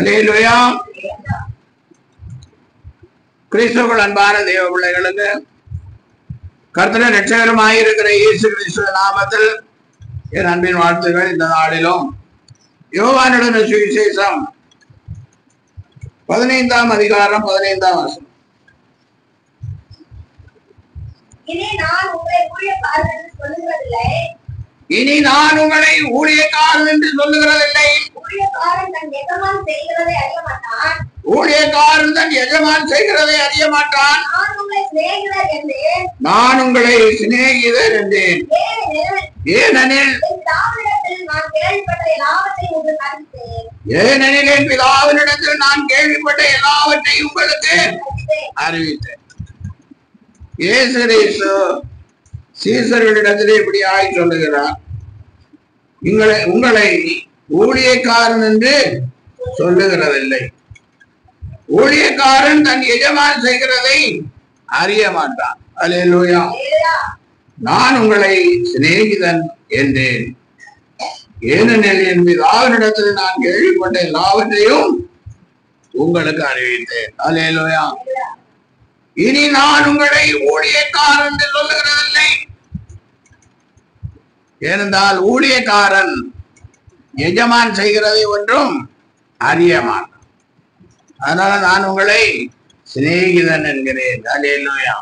அல்லேலூயா. கிறிஸ்துவுக்குள் அன்பான தேவ பிள்ளைகளுக்கு கர்த்தர் இரட்சகருமாயிருக்கிற இயேசு கிறிஸ்து நாமத்தில் என் அன்பின் வாழ்த்துக்கள். இந்த நாளிலும் யோவான் எழுதின சுவிசேஷம் 15ஆம் அதிகாரம் 15ஆம் வசனம். இனி நான் உங்களை ஊழியக்காரன் என்று சொல்லுகிறதில்லை. ஊழியக்காரன் தன் எஜமான் செய்கிறதை அறிய மாட்டான். நான் உங்களை சிநேகிதர் என்றேன். ஏனெனில் என் பிதாவினிடத்தில் நான் கேள்விப்பட்ட எல்லாவற்றையும் உங்களுக்கு அறிவித்தேன். இயேசு கிறிஸ்து சீசர்களிடத்திலே இப்படியாய் சொல்லுகிறார், உங்களை ஊழியக்காரன் என்று சொல்லுகிறதில்லை. ஊழியக்காரன் தன் எஜமான் செய்கிறதை அறிய மாட்டான். அல்லேலூயா. நான் உங்களை சிநேகிதன் என்றேன். ஏனெனில் என் பிதாவினிடத்தில் நான் கேள்விப்பட்ட எல்லாவற்றையும் உங்களுக்கு அறிவித்தேன். அல்லேலூயா. இனி நான் உங்களை ஊழியக்காரன் என்று சொல்லுகிறதில்லை. ஏனென்றால் ஊழியக்காரன் எஜமான் செய்கிறதை ஒன்றும் அறிய மாட்டான். அதனால நான் உங்களை சிநேகிதன் என்கிறேன். அல்லேலூயா.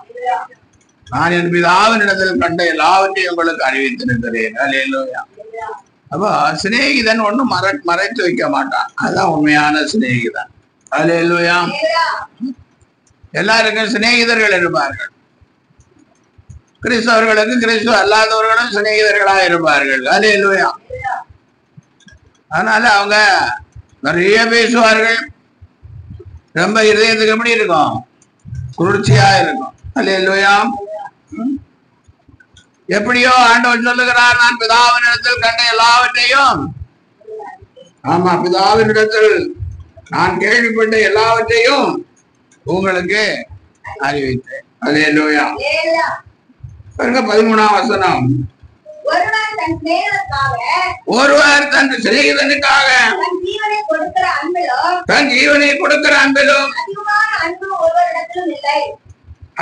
நான் என் பிதாவினிடத்தில் கண்ட எல்லாவற்றையும் உங்களுக்கு அறிவித்திருக்கிறேன். அல்லேலூயா. அப்போ சிநேகிதன் ஒன்றும் மறைத்து வைக்க மாட்டான். அதுதான் உண்மையான சிநேகிதன். அல்லேலூயா. எல்லாருக்கும் சிநேகிதர்கள் இருப்பார்கள். கிறிஸ்தவர்களுக்கு கிறிஸ்துவ அல்லாதவர்களும் சிநேகிதர்களாக இருப்பார்கள். அல்லேலூயா. அதனால அவங்க நிறைய பேசுவார்கள். ரொம்ப இருதயத்துக்கு எப்படி இருக்கும்? குளிர்ச்சியா இருக்கும். அல்லேலூயா. எப்படியோ ஆண்டவர் சொல்லுகிறார், நான் பிதாவினிடத்தில் கண்ட எல்லாவற்றையும், ஆமா, பிதாவினிடத்தில் நான் கேள்விப்பட்ட எல்லாவற்றையும் உங்களுக்கு அறிவித்தேன். அல்லேலூயா. 13ஆம் வசனம். ஒருவர் தன் சிநேகிதனுக்காக தன் ஜீவனை கொடுக்கிற அன்பிலும்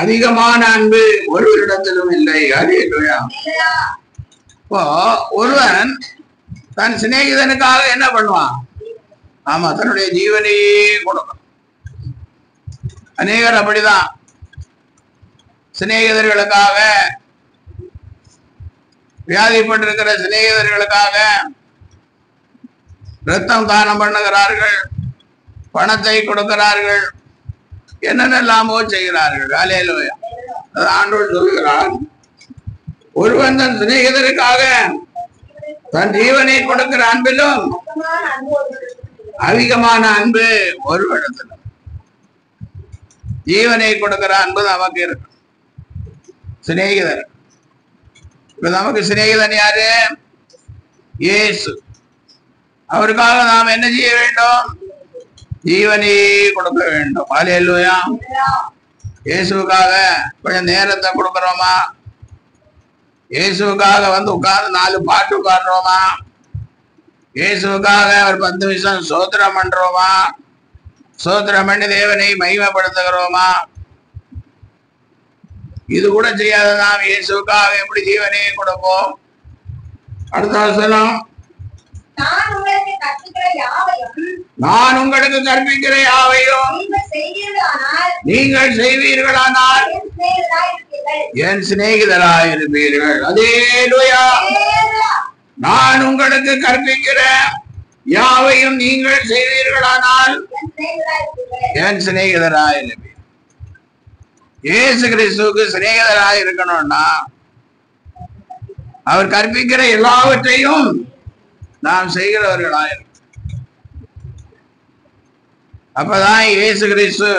அதிகமான அன்பு ஒருவரிடத்திலும் இல்லை. அல்லேலூயா. இப்போ ஒருவன் தன் சிநேகிதனுக்காக என்ன பண்ணுவான்? ஆமா, தன்னுடைய ஜீவனையே கொடுக்கும். அநேகர் அப்படிதான் சிநேகிதர்களுக்காக, வியாதிப்பட்டிருக்கிற சிநேகிதர்களுக்காக ரத்தம் தானம் பண்ணுகிறார்கள், பணத்தை கொடுக்கிறார்கள், என்னென்னலாமோ செய்கிறார்கள். அல்லேலூயா. ஆண்டவர் சொல்கிறார், ஒருவன் தன் சிநேகிதருக்காக தன் ஜீவனை கொடுக்கிற அன்பிலும் அதிகமான அன்பு ஒருவரிடத்திலும். ஜீவனை கொடுக்கிற அன்பு நமக்கு இருக்கு. சிநேகிதர். இப்ப நமக்கு சிநேகிதன் யாரு? இயேசு. அவருக்காக நாம் என்ன செய்ய வேண்டும்? ஜீவனை கொடுக்க வேண்டும். அல்லேலூயா. இயேசுக்காக கொஞ்சம் நேரத்தை கொடுக்கிறோமா? இயேசுக்காக வந்து உட்கார்ந்து 4 பாட்டு உட்கார்றோமா? இயேசுக்காக ஒரு 10 நிமிஷம் சோத்திரம் பண்றோமா? சோத்திரம் பண்ணி தேவனை மகிமைப்படுத்துகிறோமா? இது கூட செய்யாத நாம் இயேசுக்காக எப்படி ஜீவனை கொடுப்போம்? அடுத்த வசனம். நான் உங்களுக்கு கற்பிக்கிற யாவையும் நீங்கள் செய்வீர்களானால் என் சிநேகிதராய் இருப்பீர்கள். அல்லேலூயா. நான் உங்களுக்கு கற்பிக்கிற யாவையும் நீங்கள் செய்வீர்களானால் என் சிநேகிதராய் இருப்பீர்கள். இயேசு கிறிஸ்துவுக்கு சிநேகிதராய் இருக்கணும்னா அவர் கற்பிக்கிற எல்லாவற்றையும் நாம் செய்கிறவர்களாய் இருக்கணும். அப்பதான் இயேசு கிறிஸ்து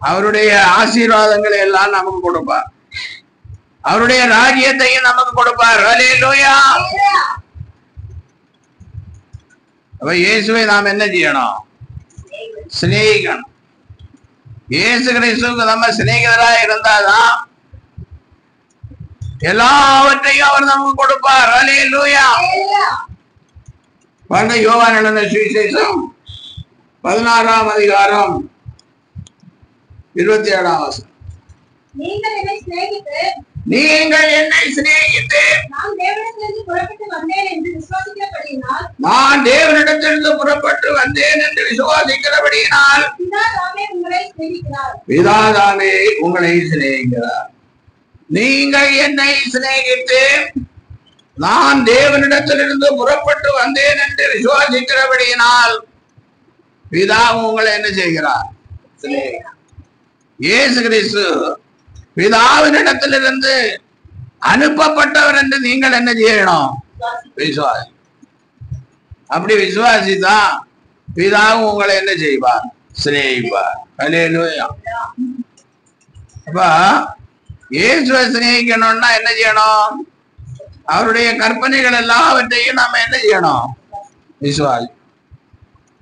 அவருடைய ஆசீர்வாதங்களை எல்லாம் நமக்கு கொடுப்பார். அவருடைய ராஜ்யத்தையும் நமக்கு கொடுப்பார். அல்லேலூயா. அப்ப இயேசுவை நாம் என்ன செய்யணும்? சிநேகிக்கணும். இயேசு கிறிஸ்துவுக்கு நம்ம சிநேகிதராக இருந்தாதான் எல்லாவற்றையும் அவர் நமக்கு கொடுப்பார். அல்லேலூயா. யோவான் எழுதின சுவிசேஷம் 16ஆம் அதிகாரம் 27ஆம் வசனம். நீங்கள் என்னை சிநேகித்து நான் தேவனிடத்திலிருந்து புறப்பட்டு வந்தேன் என்று விசுவாசிக்கிறபடியினால் பிதாதாமே உங்களை சிநேகிக்கிறார். நீங்கள் என்னை சிநேகித்து நான் தேவனிடத்திலிருந்து புறப்பட்டு வந்தேன் என்று விசுவாசிக்கிறபடியினால் பிதாவும் உங்களை என்ன செய்கிறார்? இயேசு கிறிஸ்து பிதாவினிடத்திலிருந்து அனுப்பப்பட்டவர் என்று நீங்கள் என்ன செய்யணும்? விசுவாசி. அப்படி விசுவாசிதான் பிதாவும் உங்களை என்ன செய்வார்? சிநேகிப்பார். அல்லேலூயா. அப்ப இயேசுவை சிநேகிக்கணும்னா என்ன செய்யணும்? அவருடைய கற்பனைகள் எல்லாவற்றையும் நாம என்ன செய்யணும்? விசுவாசி.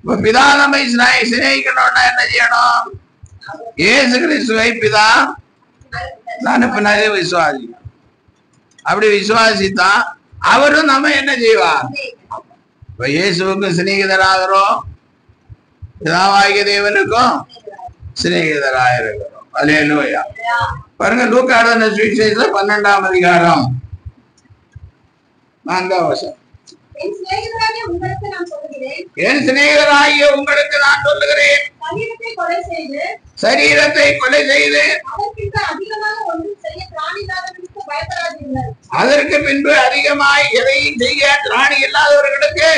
இப்ப பிதா நம்மை சிநேகிக்கணும்னா என்ன செய்யணும்? இயேசு கிறிஸ்துவை பிதா அனுப்பினாரே விசுவாசி. அப்படி விசுவாசித்தான் அவரும் நம்ம என்ன செய்வார்? இப்ப இயேசுவுக்கும் சிநேகிதராகிறோம், பிதாவாகிய தேவனுக்கும் சிநேகிதராக இருக்கிறோம். அல்லேலூயா. பாருங்க, லூக்கா எழுதின சுவிசேஷம் 12ஆம் அதிகாரம் 4ஆம் வசனம். என் சிநேகிதராகிய உங்களுக்கு நான் சொல்லுகிறேன், சரீரத்தை கொலை செய்து அதற்கு பின்பு அதிகமாய் எதையும் செய்ய திராணி இல்லாதவர்களுக்கு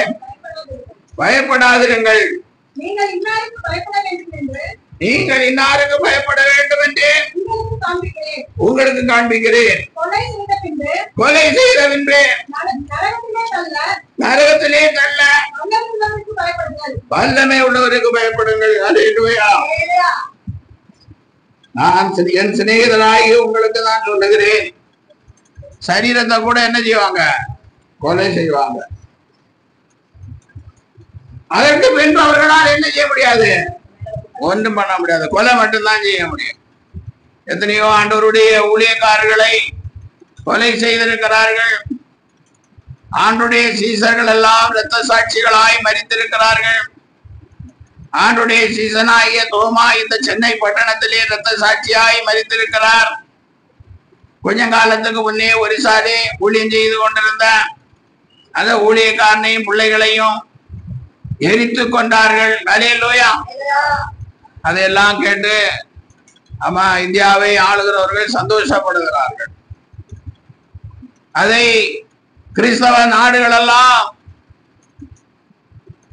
பயப்படாதிருங்கள். நீங்கள் இன்னாருக்கு பயப்பட வேண்டும் என்று உங்களுக்கு காண்பிக்கிறேன். கொலை செய்த பின்பு நரகத்திலே தள்ள வல்லமை உள்ளவருக்கு பயப்படுங்கள். அல்லேலூயா. நான் என் சிநேகிதராகி உங்களுக்கு நான் சொல்லுகிறேன், சரீரத்தை கூட என்ன செய்வாங்க? கொலை செய்வாங்க. அதற்கு பின்பு அவர்களால் என்ன செய்ய முடியாது? ஒன்றும் பண்ண முடியாது. கொலை மட்டும்தான் செய்ய முடியும். எத்தனையோ ஆண்டவருடைய ஊழியக்காரர்களை கொலை செய்திருக்கிறார்கள். ஆண்டுடைய சீசர்கள் எல்லாம் இரத்த சாட்சிகளாய் மரித்திருக்கிறார்கள். ஆண்டுடைய சீசனாகிய தோமா இந்த சென்னை பட்டணத்திலே இரத்த சாட்சியாய் மரித்திருக்கிறார். கொஞ்ச காலத்துக்கு முன்னே ஒரிசாலே ஊழியம் செய்து கொண்டிருந்த அந்த ஊழியக்காரனையும் பிள்ளைகளையும் எரித்து கொண்டார்கள். அல்லேலூயா. அதையெல்லாம் கேட்டு ஆமா, இந்தியாவை ஆளுகிறவர்கள் சந்தோஷப்படுகிறார்கள். அதை கிறிஸ்தவ நாடுகள் எல்லாம்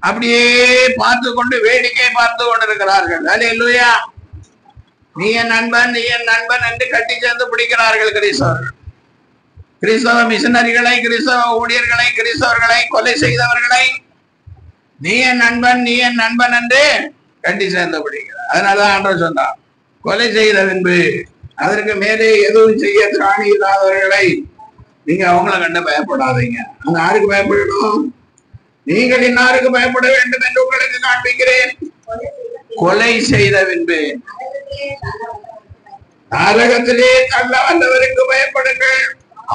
அப்படியே பார்த்து கொண்டு வேடிக்கை பார்த்து கொண்டிருக்கிறார்கள். அல்லேலூயா. நீ என் நண்பன், நீ என் நண்பன் என்று கட்டி சேர்ந்து பிடிக்கிறார்கள் கிறிஸ்தவர்கள். கிறிஸ்தவ மிஷனரிகளை, கிறிஸ்தவ ஊழியர்களை, கிறிஸ்தவர்களை கொலை செய்தவர்களை நீ என் நண்பன், நீ என் நண்பன் என்று கட்டி சேர்ந்து பிடிக்கிறார். அதனாலதான் ஆண்டவர் சொன்னார், கொலை செய்த பின்பு அதற்கு மேலே எதுவும் செய்ய திராணி இல்லாதவர்களை நீங்க அவங்கள கண்டு பயப்படாதீங்க. அந்த யாருக்கு பயப்படணும்? நீங்கள் இன்னாருக்கு பயப்பட வேண்டும் என்று உங்களுக்கு காண்பிக்கிறேன். கொலை செய்த பின்பு நரகத்திலே தள்ள வல்லவருக்கு பயப்படுங்கள்.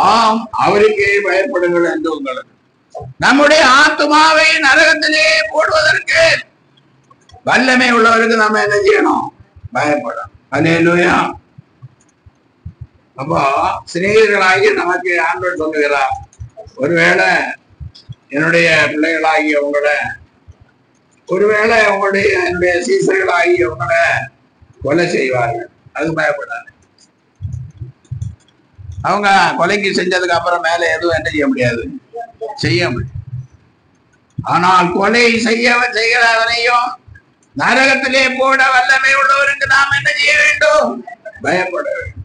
ஆம், அவருக்கே பயப்படுங்கள் என்று உங்களுக்கு. நம்முடைய ஆத்மாவை நரகத்திலே போடுவதற்கு வல்லமை உள்ளவருக்கு நம்ம என்ன செய்யணும்? பயப்படும். அல்லேலூயா. அப்போ சிநேகிதர்களாகி நமக்கு ஆண்டவர் சொல்லுகிறார், ஒருவேளை என்னுடைய பிள்ளைகளாகிய உங்களை, ஒருவேளை என்னுடைய சீசர்களாகிய உங்களை கொலை செய்வார்கள், அது பயப்படாது. அவங்க கொலைக்கு செஞ்சதுக்கு அப்புறம் மேல எதுவும் என்ன செய்ய முடியாது? செய்ய முடியும். ஆனால் கொலை செய்கிறவனையும் நரகத்திலே போட வல்லமை உள்ளவருக்கு நாம் என்ன செய்ய வேண்டும்? பயப்பட வேண்டும்.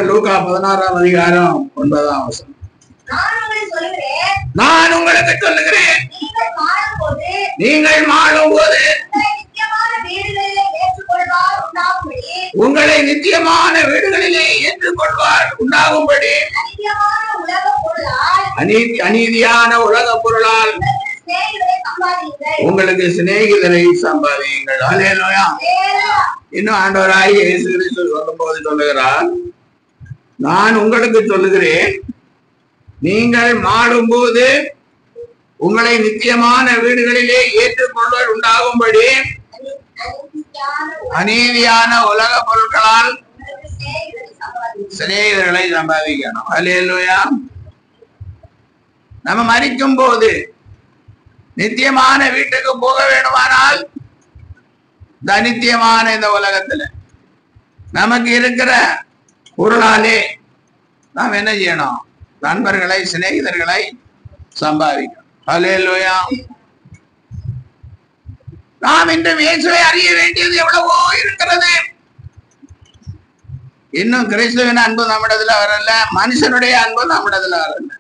லூக்கா 16ஆம் அதிகாரம் 9ஆம் வசனம். நான் உங்களுக்கு சொல்லுகிறேன், நீங்கள் மாளும் போது உங்களை நித்தியமான வீடுகளிலே ஏற்றுக்கொள்வார் உண்டாகும்படி அநீதியான உலக பொருளால் உங்களுக்கு சிநேகிதரை சம்பாதியுங்கள். அல்லேலூயா. இன்னும் ஆண்டவராகிய இயேசு கிறிஸ்து சொல்லும் போது சொல்லுகிறார், நான் உங்களுக்கு சொல்லுகிறேன், நீங்கள் மாளும் போது உங்களை நித்தியமான வீடுகளிலே ஏற்றுக்கொள்வர் உண்டாகும்படி அநீதியான உலக பொருட்களால் சிநேகிதர்களை சம்பாதிக்கணும். அல்லேலூயா. நம்ம மரிக்கும் போது நித்தியமான வீட்டுக்கு போக வேண்டுமானால் அநித்தியமான இந்த உலகத்துல நமக்கு இருக்கிற பொருளாலே நாம் என்ன செய்யணும்? நண்பர்களை, சிநேகிதர்களை சம்பாதிக்கணும். அல்லேலூயா. நாம் இன்று இயேசுவை அறிய வேண்டியது எவ்வளவோ இருக்கிறது. இன்னும் கிறிஸ்துவின் அன்பு நம்மிடத்துல வரல, மனுஷனுடைய அன்பு நம்மிடத்துல வரல.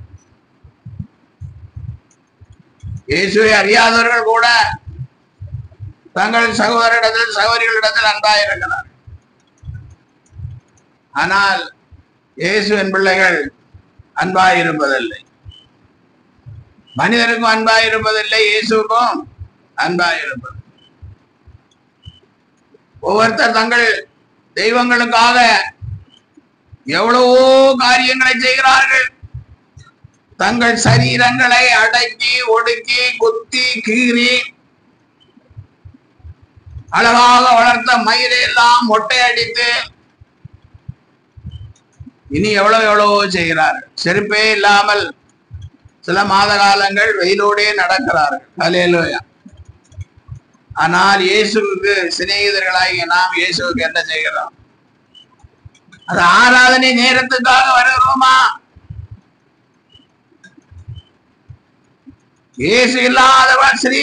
இயேசுவை அறியாதவர்கள் கூட தங்கள் சகோதரிடத்தில், சகோதரிகளிடத்தில் அன்பாயிருக்கிறார். ஆனால் இயேசுவின் பிள்ளைகள் அன்பாயிருப்பதில்லை. மனிதருக்கும் அன்பாயிருப்பதில்லை, இயேசுக்கும் அன்பாயிருப்பது. ஒவ்வொருத்தர் தங்கள் தெய்வங்களுக்காக எவ்வளவோ காரியங்களை செய்கிறார்கள். தங்கள் சரீரங்களை அடக்கி ஒடுக்கி குத்தி கீறி அழகாக வளர்த்த மயிரை எல்லாம் மொட்டை அடித்து இனி எவ்வளவோ செய்கிறார்கள். செருப்பே இல்லாமல் சில மாத காலங்கள் வெயிலோடே நடக்கிறார்கள். அல்லேலூயா. ஆனால் இயேசுவுக்கு சிநேகிதர்களாகிய நாம் இயேசுவுக்கு என்ன செய்கிறோம்? அது ஆராதனை நேரத்துக்காக வருகிறோமா? இயேசு இல்லாதவன் ஸ்ரீ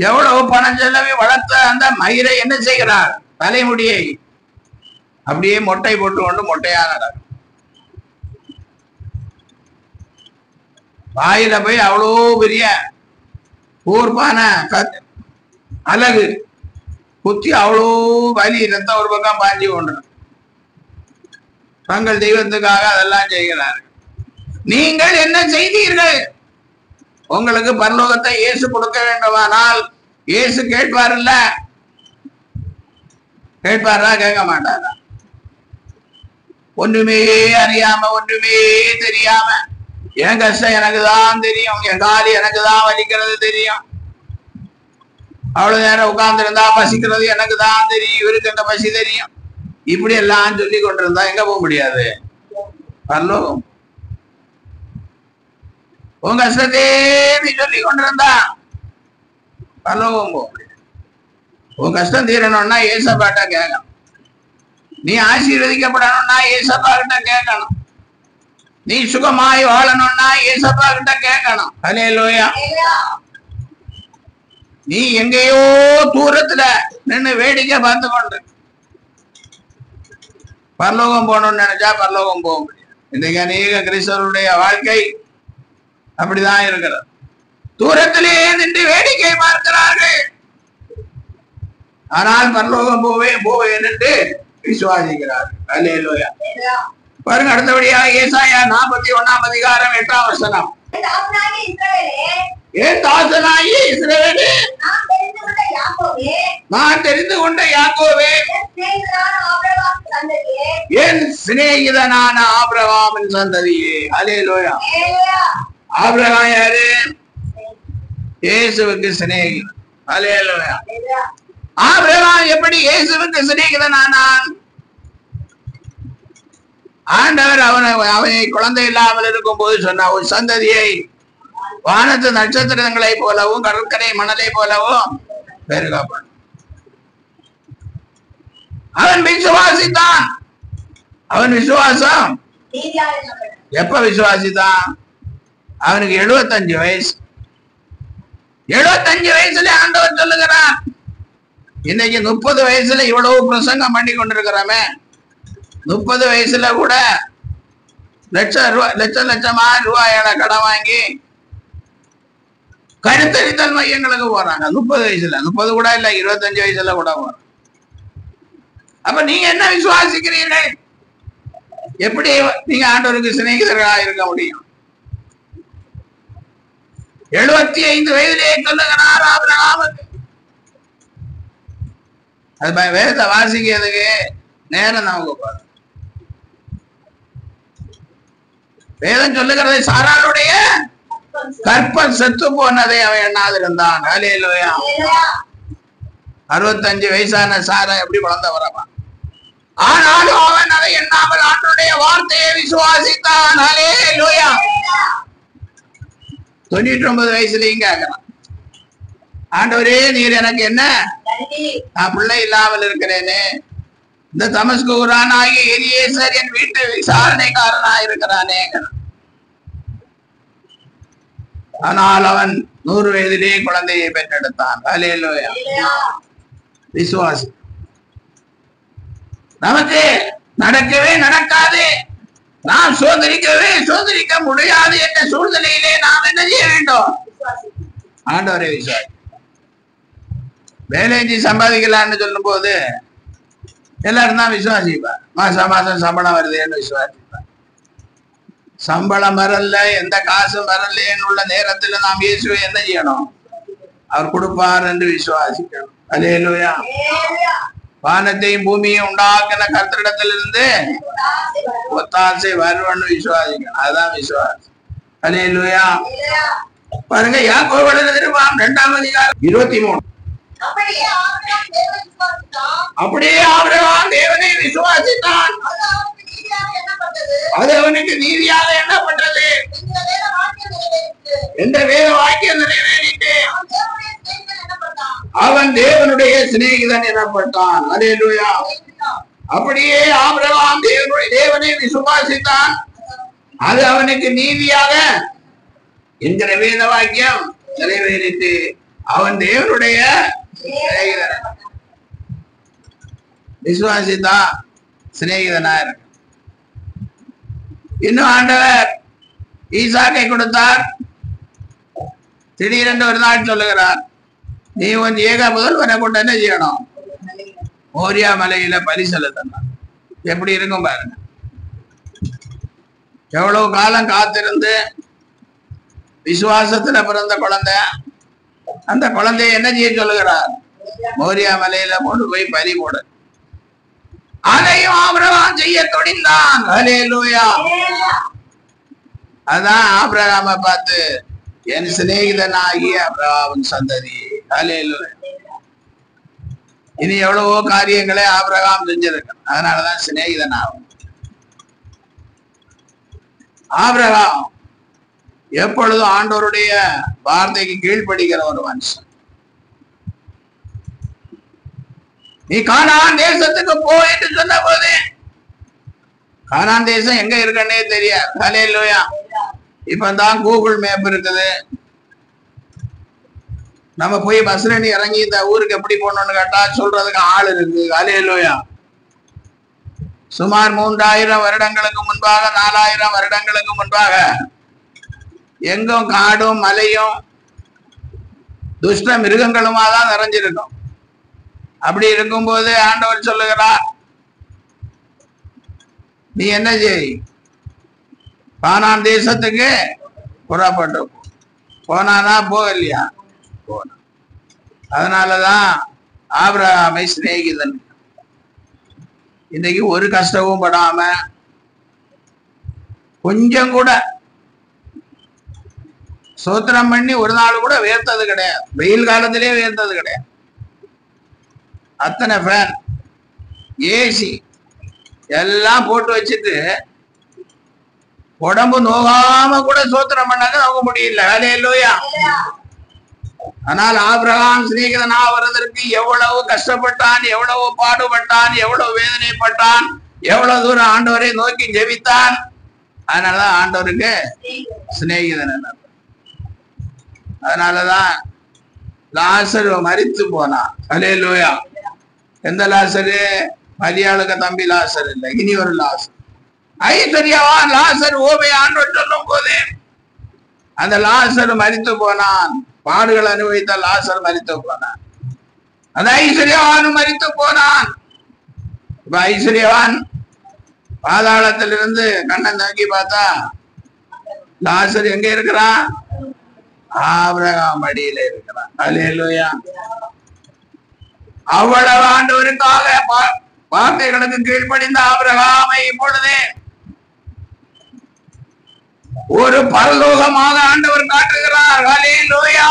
எவ்வளவு பணம் செலவி வளர்த்த அந்த மயிரை என்ன செய்கிறார்? தலைமுடியை அப்படியே மொட்டை போட்டு கொண்டு மொட்டையா நடக்கும். வாயில போய் அவ்வளோ பெரிய ஊர்பான அழகு குத்தி அவ்வளோ வலி ரத்தம் ஒரு பக்கம் பாஞ்சி கொண்டு தங்கள் தெய்வத்துக்காக அதெல்லாம் செய்கிறார்கள். நீங்கள் என்ன செய்தீர்கள்? உங்களுக்கு பரலோகத்தை இயேசு கொடுக்க வேண்டுமானால் இயேசு கேட்பார்ல? கேட்பாரா? கேட்க மாட்டாரா? ஒன்றுமே அறியாம, ஒன்றுமே தெரியாம, என் கஷ்டம் எனக்கு தான் தெரியும், என் காலி எனக்கு தான் வலிக்கிறது தெரியும், அவ்வளவு நேரம் உட்கார்ந்து இருந்தா பசிக்கிறது எனக்கு தான் தெரியும், இவருக்கு என்ன பசி தெரியும், இப்படி எல்லாம் சொல்லி கொண்டிருந்தா எங்க போக முடியாது? பரலோகம். உன் கஷ்டத்தே நீ சொல்லி கொண்டிருந்தா பரலோகம் போக முடியாது. உன் கஷ்டம் தீரணும்னா ஏசப்பாட்ட கேட்கணும். நீ ஆசீர்வதிக்கப்படணும்னா ஏசப்பா கிட்ட கேட்கணும். நீ சுகமாய் வாழணும்னா ஏசப்பா கிட்ட கேட்கணும். அல்லேலூயா. நீ எங்கேயோ தூரத்துல நின்று வேடிக்கை பார்த்து கொண்டு பரலோகம் போகணும்னு நினைச்சா பரலோகம் போக முடியாது. இன்றைக்கு அநேக கிறிஸ்தவருடைய வாழ்க்கை அப்படிதான் இருக்கிறது. தூரத்திலே நின்று வேடிக்கை பார்க்கிறார்கள். ஆனால் பரலோகம் போவேன் என்று விசுவாசிக்கிறார்கள். அல்லேலூயா. பாருங்க, அடுத்தபடியாக ஏசாயா 41 அதிகாரம் 8 வசனம். என் தாசனாகிய இஸ்ரவேலே, நான் தெரிந்து கொண்ட யாக்கோபே, என் சிநேகிதனான ஆபிரகாமின் சந்ததியே. அல்லேலூயா. ஆபிரகாம் யாரு? இயேசுவுக்கு சிநேகிதன். அல்லேலூயா. ஆபிரகாம் எப்படி இயேசுவுக்கு சிநேகிதனானான்? ஆண்டவர் அவனை குழந்தை இல்லாமல் இருக்கும் போது சொன்ன ஒரு சந்ததியை வானத்து நட்சத்திரங்களை போலவும் கடற்கரை மணலை போலவும் பெருகப்படும். அவன் விசுவாசித்தான். அவன் விசுவாசம் எப்ப விசுவாசித்தான்? அவனுக்கு 75 வயசு. 75 வயசுல ஆண்டவர் சொல்லுகிறான். இன்னைக்கு 30 வயசுல இவ்வளவு பிரசங்கம் பண்ணி கொண்டிருக்கிறோமே, 30 வயசுல கூட லட்சமா ரூபாயான கடன் வாங்கி கருத்தரித்தல் மையங்களுக்கு போறாங்க. 30 வயசுல, 30 கூட இல்ல, 25 வயசுல கூட போறாங்க. அப்ப நீங்க என்ன விசுவாசிக்கிறீர்கள்? எப்படி நீங்க ஆண்டவருக்கு சிநேகிதர்களாக இருக்க முடியும்? 75 வயதிலே சொல்லுகிறார் ஆபிரகாமுக்கு. அது வேதத்தை வாசிக்கிறதுக்கு நேரம் நமக்கு போதும். வேதம் சொல்லுகிறதை சாராளுடைய கற்பம் செத்து போனதை அவன் எண்ணாதிருந்தான். ஹல்லேலூயா. 65 வயசான சாரா எப்படி குழந்தை வரவான்? ஆனாலும் அவன் அதை எண்ணாமல் ஆண்டவருடைய வார்த்தையை விசுவாசித்தான். ஹல்லேலூயா. 99 வயசுலயும் கேட்கலாம், ஆண்டவரே நீர் எனக்கு என்ன, நான் பிள்ளை இல்லாமல் இருக்கிறேனே, இந்த தமஸ்கு ஊரானாகிய எலியேசர் என் வீட்டு விசாரணைக்காரனா இருக்கிறானே. ஆனால் அவன் 100 வயதிலே குழந்தையை பெற்றெடுத்தான். ஹல்லேலூயா. விசுவாசி. நமக்கு நடக்கவே நடக்காது, நாம் சோதரிக்க முடியாது என்ற சூழ்நிலையிலே நாம் என்ன செய்ய வேண்டும்? ஆண்டவரை விசுவாசி. வேலை செஞ்சு சம்பாதிக்கலான்னு சொல்லும் போது எல்லாரும் தான் விசுவாசிப்பார். மாசம் சம்பளம் வருதுன்னு விசுவாசிப்பார். சம்பளம் வரல, எந்த காசும் வரலன்னு உள்ள நேரத்துல நாம் இயேசுவை என்ன செய்யணும்? அவர் கொடுப்பார் என்று விசுவாசிக்கணும். ஹல்லேலூயா. வானத்தையும் பூமியும் உண்டாக்கின கர்த்தரிடத்திலிருந்து ஒத்தாசை வருவன்னு விசுவாசிக்கணும். அதுதான் விசுவாசம். ஹல்லேலூயா. பாருங்க, யாக்கோபு எழுதின நிருபம் 2ஆம் அதிகாரம் 23. அப்படியே ஆபிரகாம் தேவனை விசுவாசித்தான், அது அவனுக்கு நீதியாக எண்ணப்பட்டது. எந்த வேத வாக்கியம் நிறைவேறிட்டு அவன் தேவனுடைய சிநேகிதன் எனப்பட்டான். ஹல்லேலூயா. அப்படியே ஆபிரகாம் தேவனை விசுவாசித்தான், அது அவனுக்கு நீதியாக என்கிற வேத வாக்கியம் நிறைவேறிட்டு அவன் தேவனுடைய சிநேகிதன். விசுவாசித்தா சிநேகிதனா இருக்கு. இன்னும் ஆண்டவர் ஈசாக்கை கொடுத்தார். திடீரென்று ஒரு நாள் சொல்லுகிறார், நீ உன் ஏக முதல்வனை கொண்டு என்ன செய்யணும்? மோரியா மலையில பலி செலுத்தணும். எப்படி இருக்கும் பாருங்க. எவ்வளவு காலம் காத்திருந்து விசுவாசத்துல பிறந்த குழந்தை, அந்த குழந்தைய என்ன செய்ய சொல்லுகிறார்? மோரியா மலையில கொண்டு போய் பலி போடு. அதையும் ஆபிரகாம் செய்ய துணிந்தான். ஹல்லேலூயா. அதான் ஆபிரகாமை பார்த்து என் சிநேகிதனாகிய ஆபிரகாமின் சந்ததி. ஹல்லேலூயா. இனி எவ்வளவோ காரியங்களை ஆபிரகாம் செஞ்சிருக்க, அதனாலதான் சிநேகிதன் ஆகும். ஆபிரகாம் எப்பொழுதும் ஆண்டவருடைய வார்த்தைக்கு கீழ்ப்படுகிற ஒரு மனுஷன். நீ கானான் தேசத்துக்கு போ என்று சொன்ன போது, கானான் தேசம் எங்க இருக்குன்னே தெரியாது. ஹல்லேலூயா. இப்பதான் கூகுள் மேப் இருக்குது. நம்ம போய் பஸ்ல இறங்கி இந்த ஊருக்கு எப்படி போகணும்னு கேட்டா சொல்றதுக்கு ஆள் இருக்கு. ஹல்லேலூயா. சுமார் 3000 வருடங்களுக்கு முன்பாக, 4000 வருடங்களுக்கு முன்பாக எங்கும் காடும் மலையும் துஷ்ட மிருகங்களுமா தான் நிறைஞ்சிருக்கும். அப்படி இருக்கும்போது ஆண்டவர் சொல்லுகிறார், நீ என்ன செய், கானான் தேசத்துக்கு புறப்பட்டு போனானா போகலையா? போன. அதனாலதான் ஆபிரகாமை சிநேகிதன். இன்னைக்கு ஒரு கஷ்டமும் படாம கொஞ்சம் கூட சோத்திரம் பண்ணி ஒரு நாள் கூட வேர்த்தது கிடையாது. வெயில் காலத்திலே வேர்த்தது கிடையாது. அத்தனை ஃபேன், ஏசி எல்லாம் போட்டு வச்சுட்டு உடம்பு நோகாம கூட சோத்திரம் பண்ணாங்க நோக்க முடியல. ஹல்லேலூயா. ஆனால் ஆபிரகாம் சிநேகிதனா வருவதற்கு எவ்வளவு கஷ்டப்பட்டான், எவ்வளவு பாடுபட்டான், எவ்வளவு வேதனைப்பட்டான், எவ்வளவு தூரம் ஆண்டவரை நோக்கி ஜெபித்தான். அதனாலதான் ஆண்டவருக்கு சிநேகிதன். அதனாலதான் லாசரு மரித்து போனான். ஹல்லேலூயா. எந்த லாசரு? மரியாளுக்கு தம்பி லாசர் இல்லை, இனி ஒரு லாசர். ஐஸ்வர்யவான் லாசர் ஓமை ஆண்டவர் சொல்லும் போது அந்த லாசர் மரித்து போனான். பாடுகள் அனுபவித்த லாசர் மரித்து போனான். அந்த ஐஸ்வர்யவான் மரித்து போனான். இப்ப ஐஸ்வர்யவான் பாதாளத்திலிருந்து கண்ணை நோக்கி பார்த்தா லாசர் எங்க இருக்கிறான்? ஆபிரகாம் அடியில இருக்கிறான். ஹல்லேலூயா. அவ்வளவு ஆண்டவருக்காக வார்த்தைகளுக்கு கீழ்ப்படிந்த ஆபிரகாமை இப்பொழுது ஒரு பரலோகமாக ஆண்டவர் காட்டுகிறார். ஹல்லேலூயா.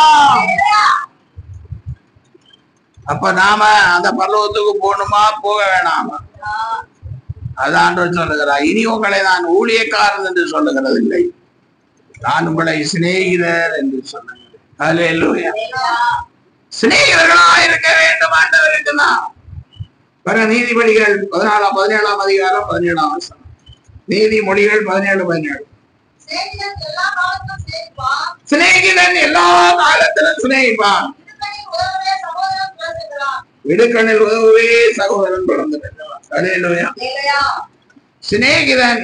அப்ப நாம அந்த பரலோகத்துக்கு போகணுமா போக வேணாமா? அது ஆண்டவர் சொல்லுகிறார். இனி உங்களை நான் ஊழியக்காரன் என்று சொல்லுகிறது இல்லை, நான் உங்களை சிநேகிதர் என்று சொல்லுகிறேன். ஹல்லேலூயா. சிநேகிதர்களா இருக்க வேண்டும் ஆண்டவருக்கு. நான் நீதிபதிகள் 17ஆம் அதிகாரம் 17ஆம் வசனம். நீதிமொழிகள் 17:17. சிநேகிதன் எல்லா காலத்திலும் சிநேகிப்பான், விடுக்கணில் உதவுவே சகோதரன் பிறந்திருக்கிறான். ஹல்லேலூயா. சிநேகிதன்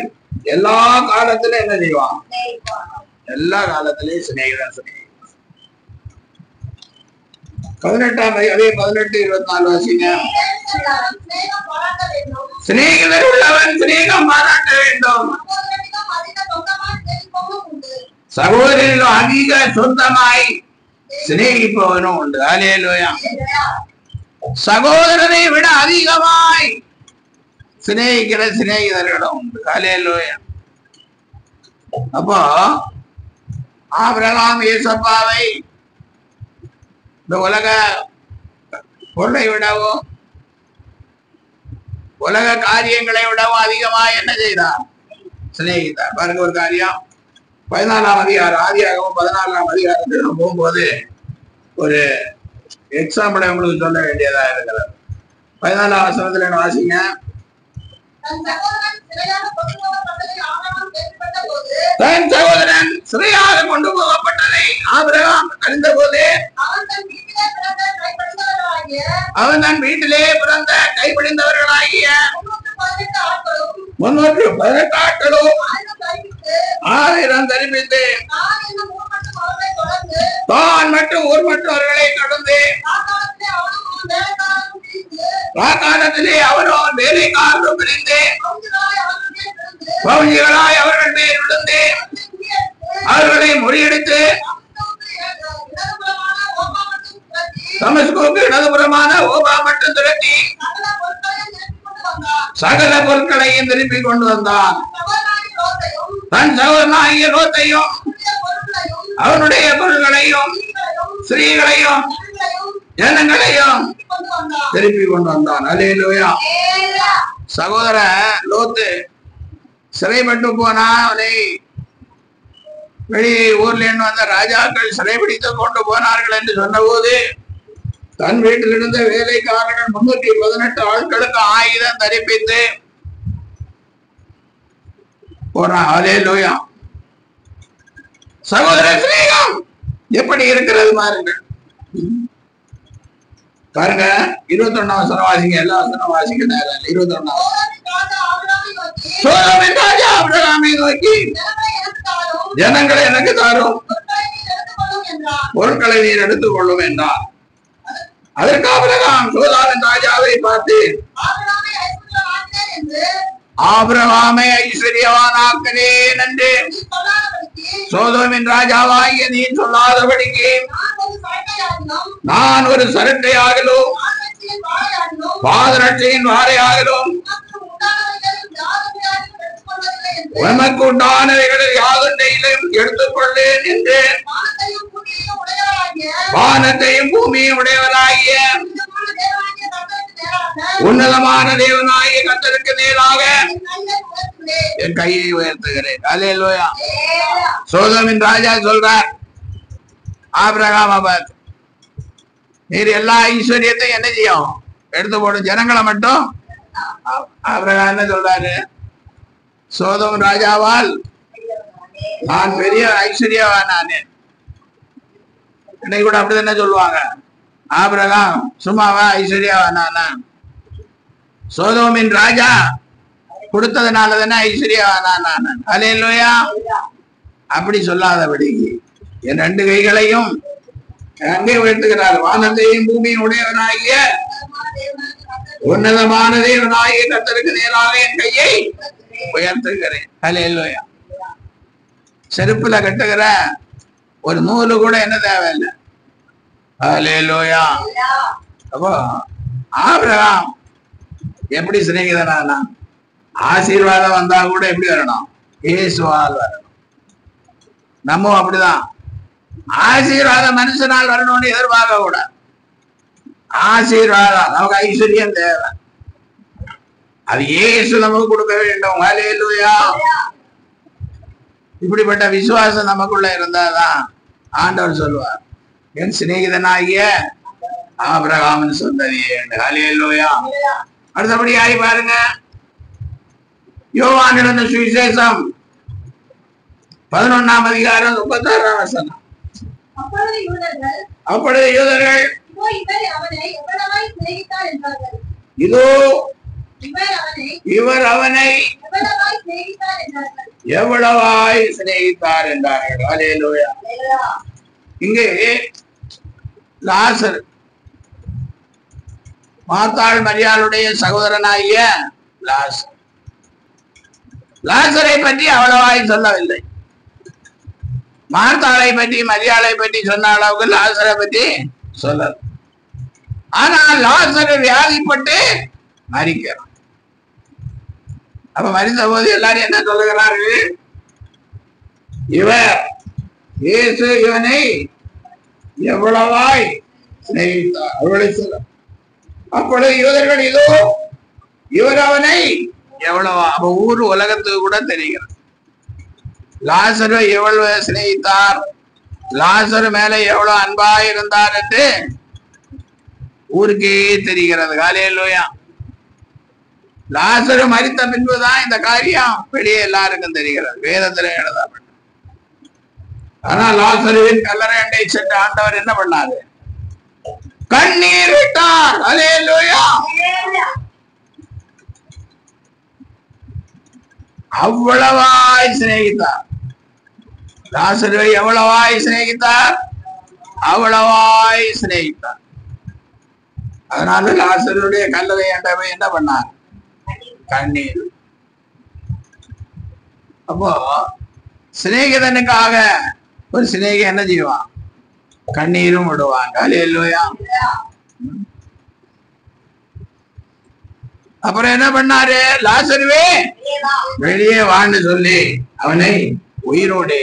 எல்லா காலத்திலும் என்ன செய்வான்? எல்லா காலத்திலையும் சிநேகிதன். 18 அதே 18:24 வாசிங்க. சிநேகிதர் உள்ளவன் சிநேகம் பாராட்ட வேண்டும், சகோதரனிலும் அதிக சொந்தமாய் சிநேகிப்பவனும் உண்டு. ஹல்லேலூயா. சகோதரனை விட அதிகமாய் சிநேகிக்கிற சிநேகிதர்களும் உண்டு. ஹல்லேலூயா. அப்போ ஆபிரகாம் ஏசப்பாவை இந்த உலக பொருளை விடவும் உலக காரியங்களை விடவும் அதிகமாக என்ன செய்தார்? சிநேகித்தார். பாருங்க, ஒரு காரியம் 14ஆம் அதிகாரம், ஆதியாகமம் 14ஆம் அதிகாரத்தில் போகும்போது ஒரு எக்ஸாம்பிள் உங்களுக்கு சொல்ல வேண்டியதா இருக்கிறது. 14ஆம் வசனத்துல வாசிங்க. தன் சகோதரன் சிறையாக கொண்டு போகப்பட்டதை ஆபிரகாம் அறிந்த போது அவன் தன் வீட்டிலே பிறந்த கைப்பிடிந்தவர்களாகிய 318 ஆட்களும் 1000 தரிப்பித்து தான் மற்றும் ஊர் மற்றவர்களை தொடர்ந்து காலத்திலே அவனோ வேலைக்காரரும் பிரிந்து பவுஞ்சிகளாய் அவர்கள் மேல் விழுந்து அவர்களை முறியடித்து தமஸ்குவுக்கு இடதுபுறமான ஓபா மட்டும் திரட்டி சகல பொருட்களையும் திருப்பி கொண்டு வந்தான். தன் சகோதரனாகிய லோத்தையும் அவனுடைய பொருட்களையும் ஸ்திரீகளையும் ஜனங்களையும் திருப்பி கொண்டு வந்தான். ஹல்லேலூயா. சகோதரன் லோத்து சிறைப்பட்டு போனா, அவனை வெளி ஊர்ல இருந்து வந்த ராஜாக்கள் சிறைபிடித்து கொண்டு போனார்கள் என்று சொன்ன போது தன் வீட்டில் இருந்த வேலைக்காரர்கள் 318 ஆட்களுக்கு ஆயுதம் தரிப்பித்து போறான். ஹல்லேலூயா. சகோதர சிநேகம் எப்படி இருக்கிறது பாருங்க. பாருங்க 21ஆம் வசனம் வாசிங்க. எல்லா வசனம் வாசிக்க நேரம் 21ஆம். சோதோமின் ராஜா ஆபிரகாமை நோக்கி, ஜனங்களை எனக்கு தாரும், பொருட்களை நீர் எடுத்துக் கொள்ளும் என்றார். அதற்கு ஆபிரகாம் சோதோமின் ராஜாவை பார்த்து, ஆபிரகாமை ஐஸ்வர்யவானாக்கினேன் என்று சோதோமின் ராஜாவாகிய நீ சொல்லாதபடிக்கு நான் ஒரு சரட்டையாகலும் பாதரட்சையின் வாரையாகலும் உனக்கு உண்டானவைகளில் யாதொன்றையிலும் எடுத்துக்கொள்ளேன் என்று வானத்தையும் பூமியும் உடையவனாகிய உன்னதமான தேவனாகிய கர்த்தருக்கு நேராக என் கையை உயர்த்துகிறேன். ஹல்லேலூயா. சோதோமின் ராஜா சொல்றார், ஆபிரகாம் அவர் நீர் எல்லா ஐஸ்வர்யத்தையும் என்ன செய்யும்? எடுத்து போடும், ஜனங்களை மட்டும். ஆபிரகாம் என்ன சொல்றாரு? சோதோம் ராஜாவால் நான் பெரிய ஐஸ்வர்யவான் நானு. இன்னைக்கு கூட அப்படிதான் சொல்லுவாங்க, ஆபிரகாம் சும்மாவா ஐஸ்வர்யவானா? சோதோமின் ராஜா கொடுத்ததுனால தானே ஐஸ்வர்யவானா? ஹல்லேலூயா. அப்படி சொல்லாதபடி என் 2 கைகளையும் அங்கே உயர்த்துகிறார். வானத்தையும் பூமியும் உடையவனாகிய உன்னதமான தேவனாகிய கர்த்தருக்கு நேராக என் கையை உயர்த்துகிறேன். ஹல்லேலூயா. செருப்புல கட்டுகிற ஒரு நூலு கூட என்ன தேவையில்லை. ஹல்லேலூயா. அப்போ ஆபிரகாம் எப்படி சிநேகிதனானா? ஆசீர்வாதம் வந்தா கூட எப்படி வரணும்? இயேசுவால் வரணும். நம்ம அப்படிதான். ஆசீர்வாதம் மனுஷனால் வரணும்னு எதிர்பார்க்க கூடாது. ஆசீர்வாதம் நமக்கு ஐஸ்வர்யம் தேவை, அது இயேசு நமக்கு கொடுக்க வேண்டும். ஹல்லேலூயா. இப்படிப்பட்ட விசுவாசம் நமக்குள்ள இருந்தாதான் ஆண்டவர் சொல்லுவார், என் சிநேகிதனாகிய ஆபிரகாமின் சந்ததியே. ஹல்லேலூயா. அடுத்தபடியாய் பாருங்க, யோவான் எழுதின சுவிசேஷம் 11ஆம் அதிகாரம் 36ஆம் வசனம். அப்பொழுது யூதர்கள் இதோ இவர் அவனை எவ்வளவாய் சிநேகித்தார் என்றார்கள். ஹல்லேலூயா. இங்கே லாசர், மார்த்தாள் மரியாளுடைய சகோதரனாகிய லாசர், லாசரை பற்றி அவ்வளவாய் சொல்லவில்லை. மார்த்தாளை பற்றி மரியாளை பற்றி சொன்ன அளவுக்கு லாசரை பற்றி சொல்ல. ஆனால் லாசர் வியாதிப்பட்டு மரிக்கிறான். அப்ப மரித்த போது எல்லாரும் என்ன சொல்லுகிறார்கள்? இவர் இயேசு இவனை எவ்வளவாய் சிநேகித்தார் அவளை சொல்ல. அப்பொழுது யூதர்கள் இதோ இவர் அவனை எவ்வளவா. அப்ப ஊர் உலகத்துக்கு கூட தெரிகிறது லாசரை எவ்வளவு சிநேகித்தார், லாசர் மேல எவ்வளவு அன்பாய் இருந்தார் என்று ஊருக்கே தெரிகிறது. ஹல்லேலூயா. லாசரு மரித்த பின்புதான் இந்த காரியம் வெளியே எல்லாருக்கும் தெரிகிறது, வேதத்துல எழுதப்பட்ட. ஆனா லாசருவின் கல்லறை அண்டை சென்ற ஆண்டவர் என்ன பண்ணாரு? கண்ணீர் விட்டார். ஹல்லேலூயா. அவ்வளவாய் சிநேகித்தார். லாசருவை எவ்வளவாய் சிநேகித்தார்? அவ்வளவாய் சிநேகித்தார். அதனால லாசருடைய கல்லறை அண்டவை என்ன பண்ணார்? கண்ணீர். அப்போ சிநேகிதனுக்காக ஒரு சிநேகி என்ன செய்வான்? கண்ணீரும் விடுவாங்க. ஹல்லேலூயா. அப்புறம் என்ன பண்ணாரு? லாசருவே வெளியே வான்னு சொல்லி அவனை உயிரோடு.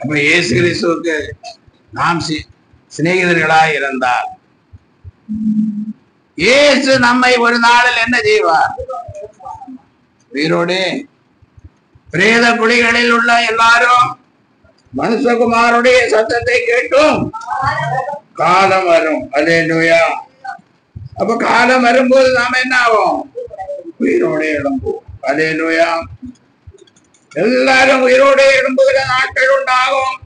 அப்ப இயேசு கிறிஸ்துவுக்கு நாம் சிநேகிதர்களாய் இருந்தால் இயேசு நம்மை ஒரு நாளில் என்ன செய்வார்? உயிரோடு. பிரேத குழிகளில் உள்ள எல்லாரும் மனுஷகுமாருடைய சத்தத்தை கேட்டும் காலம் வரும். ஹல்லேலூயா. அப்ப காலம் வரும்போது நாம என்ன ஆகும்? உயிரோடு எழும்புவோம். ஹல்லேலூயா. எல்லாரும் உயிரோடு எழும்புகிற நாட்கள் உண்டாகும்.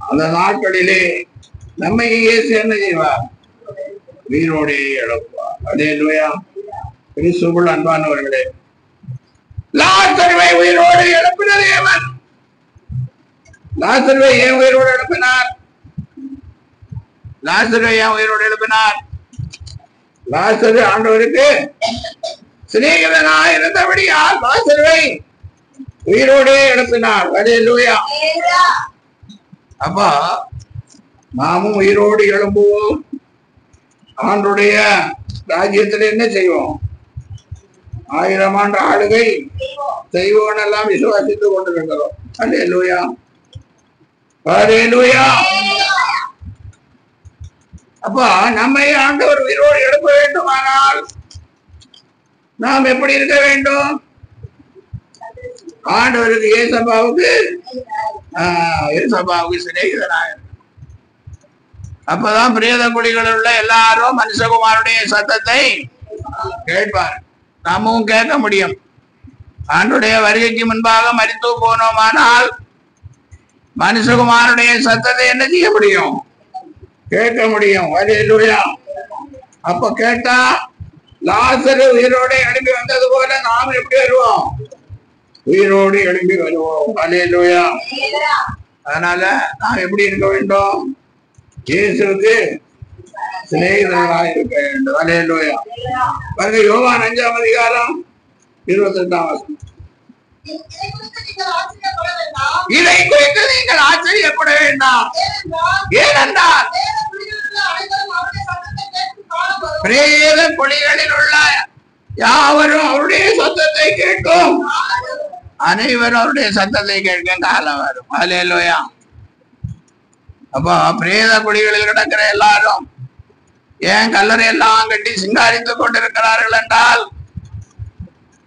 அந்த நாட்களிலே நம்மை இயேசு என்ன செய்வார்? உயிரோடு எழுப்புவார். ஹல்லேலூயா. கிறிஸ்துவுக்குள் அன்பானவர்களே, லாசருவை உயிரோடு எழுப்பின தேவன். லாசருவை ஏன் உயிரோடு எழுப்பினார்? லாசருவை ஏன் உயிரோடு எழுப்பினார்? லாசரு ஆண்டவருக்கு சிநேகிதனாய் இருந்தபடியால் லாசருவை உயிரோடு எழுப்பினார். ஹல்லேலூயா. அப்ப நாமும் உயிரோடு எழும்புவோம். ஆண்டுடைய ராஜ்யத்தில் என்ன செய்வோம்? 1000 ஆண்டு ஆளுகை செய்வோம் எல்லாம் விசுவாசித்துக் கொண்டிருக்கிறோம். ஹல்லேலூயா. ஹல்லேலூயா. அப்ப நம்மை ஆண்டவர் உயிரோடு எழுப்ப வேண்டுமானால் நாம் எப்படி இருக்க வேண்டும்? ஆண்டவருக்கு ஏசப்பாவுக்கு சிநேகிதனாக. அப்பதான் பிரேத குழிகளில் உள்ள எல்லாரும் மனுஷகுமாருடைய சத்தத்தை கேட்பார். நாமும் கேட்க முடியும். ஆண்டுடைய வருகைக்கு முன்பாக மரித்து போனோமானால் மனுஷகுமாருடைய சத்தத்தை என்ன செய்ய முடியும்? கேட்க முடியும். ஹல்லேலூயா. அப்ப கேட்டா லாசரு உயிரோடு எழுப்பி வந்தது போல நாம் எப்படி வருவோம்? உயிரோடு எழுப்பி வருவோம். ஹல்லேலூயா. அதனால நாம் எப்படி இருக்க வேண்டும்? இயேசுவுக்கு சிநேகிதர்களாக இருக்க வேண்டும். ஹல்லேலூயா. பாருங்க, யோவான் 5ஆம் அதிகாரம் 28ஆம் வசனம். இதை குறித்து நீங்கள் ஆச்சரியப்பட வேண்டாம். ஏனென்றால் பிரேத குழிகளில் உள்ள யாவரும் அவருடைய சத்தத்தை கேட்கும் அனைவரும் அவருடைய சத்தத்தை கேட்க காலம் வரும். அல்லேலூயா. அப்போ பிரேத குழிகளில் கிடக்கிற எல்லாரும் ஏன் கல்லறை எல்லாம் கட்டி சிங்காரித்துக் கொண்டிருக்கிறார்கள் என்றால்,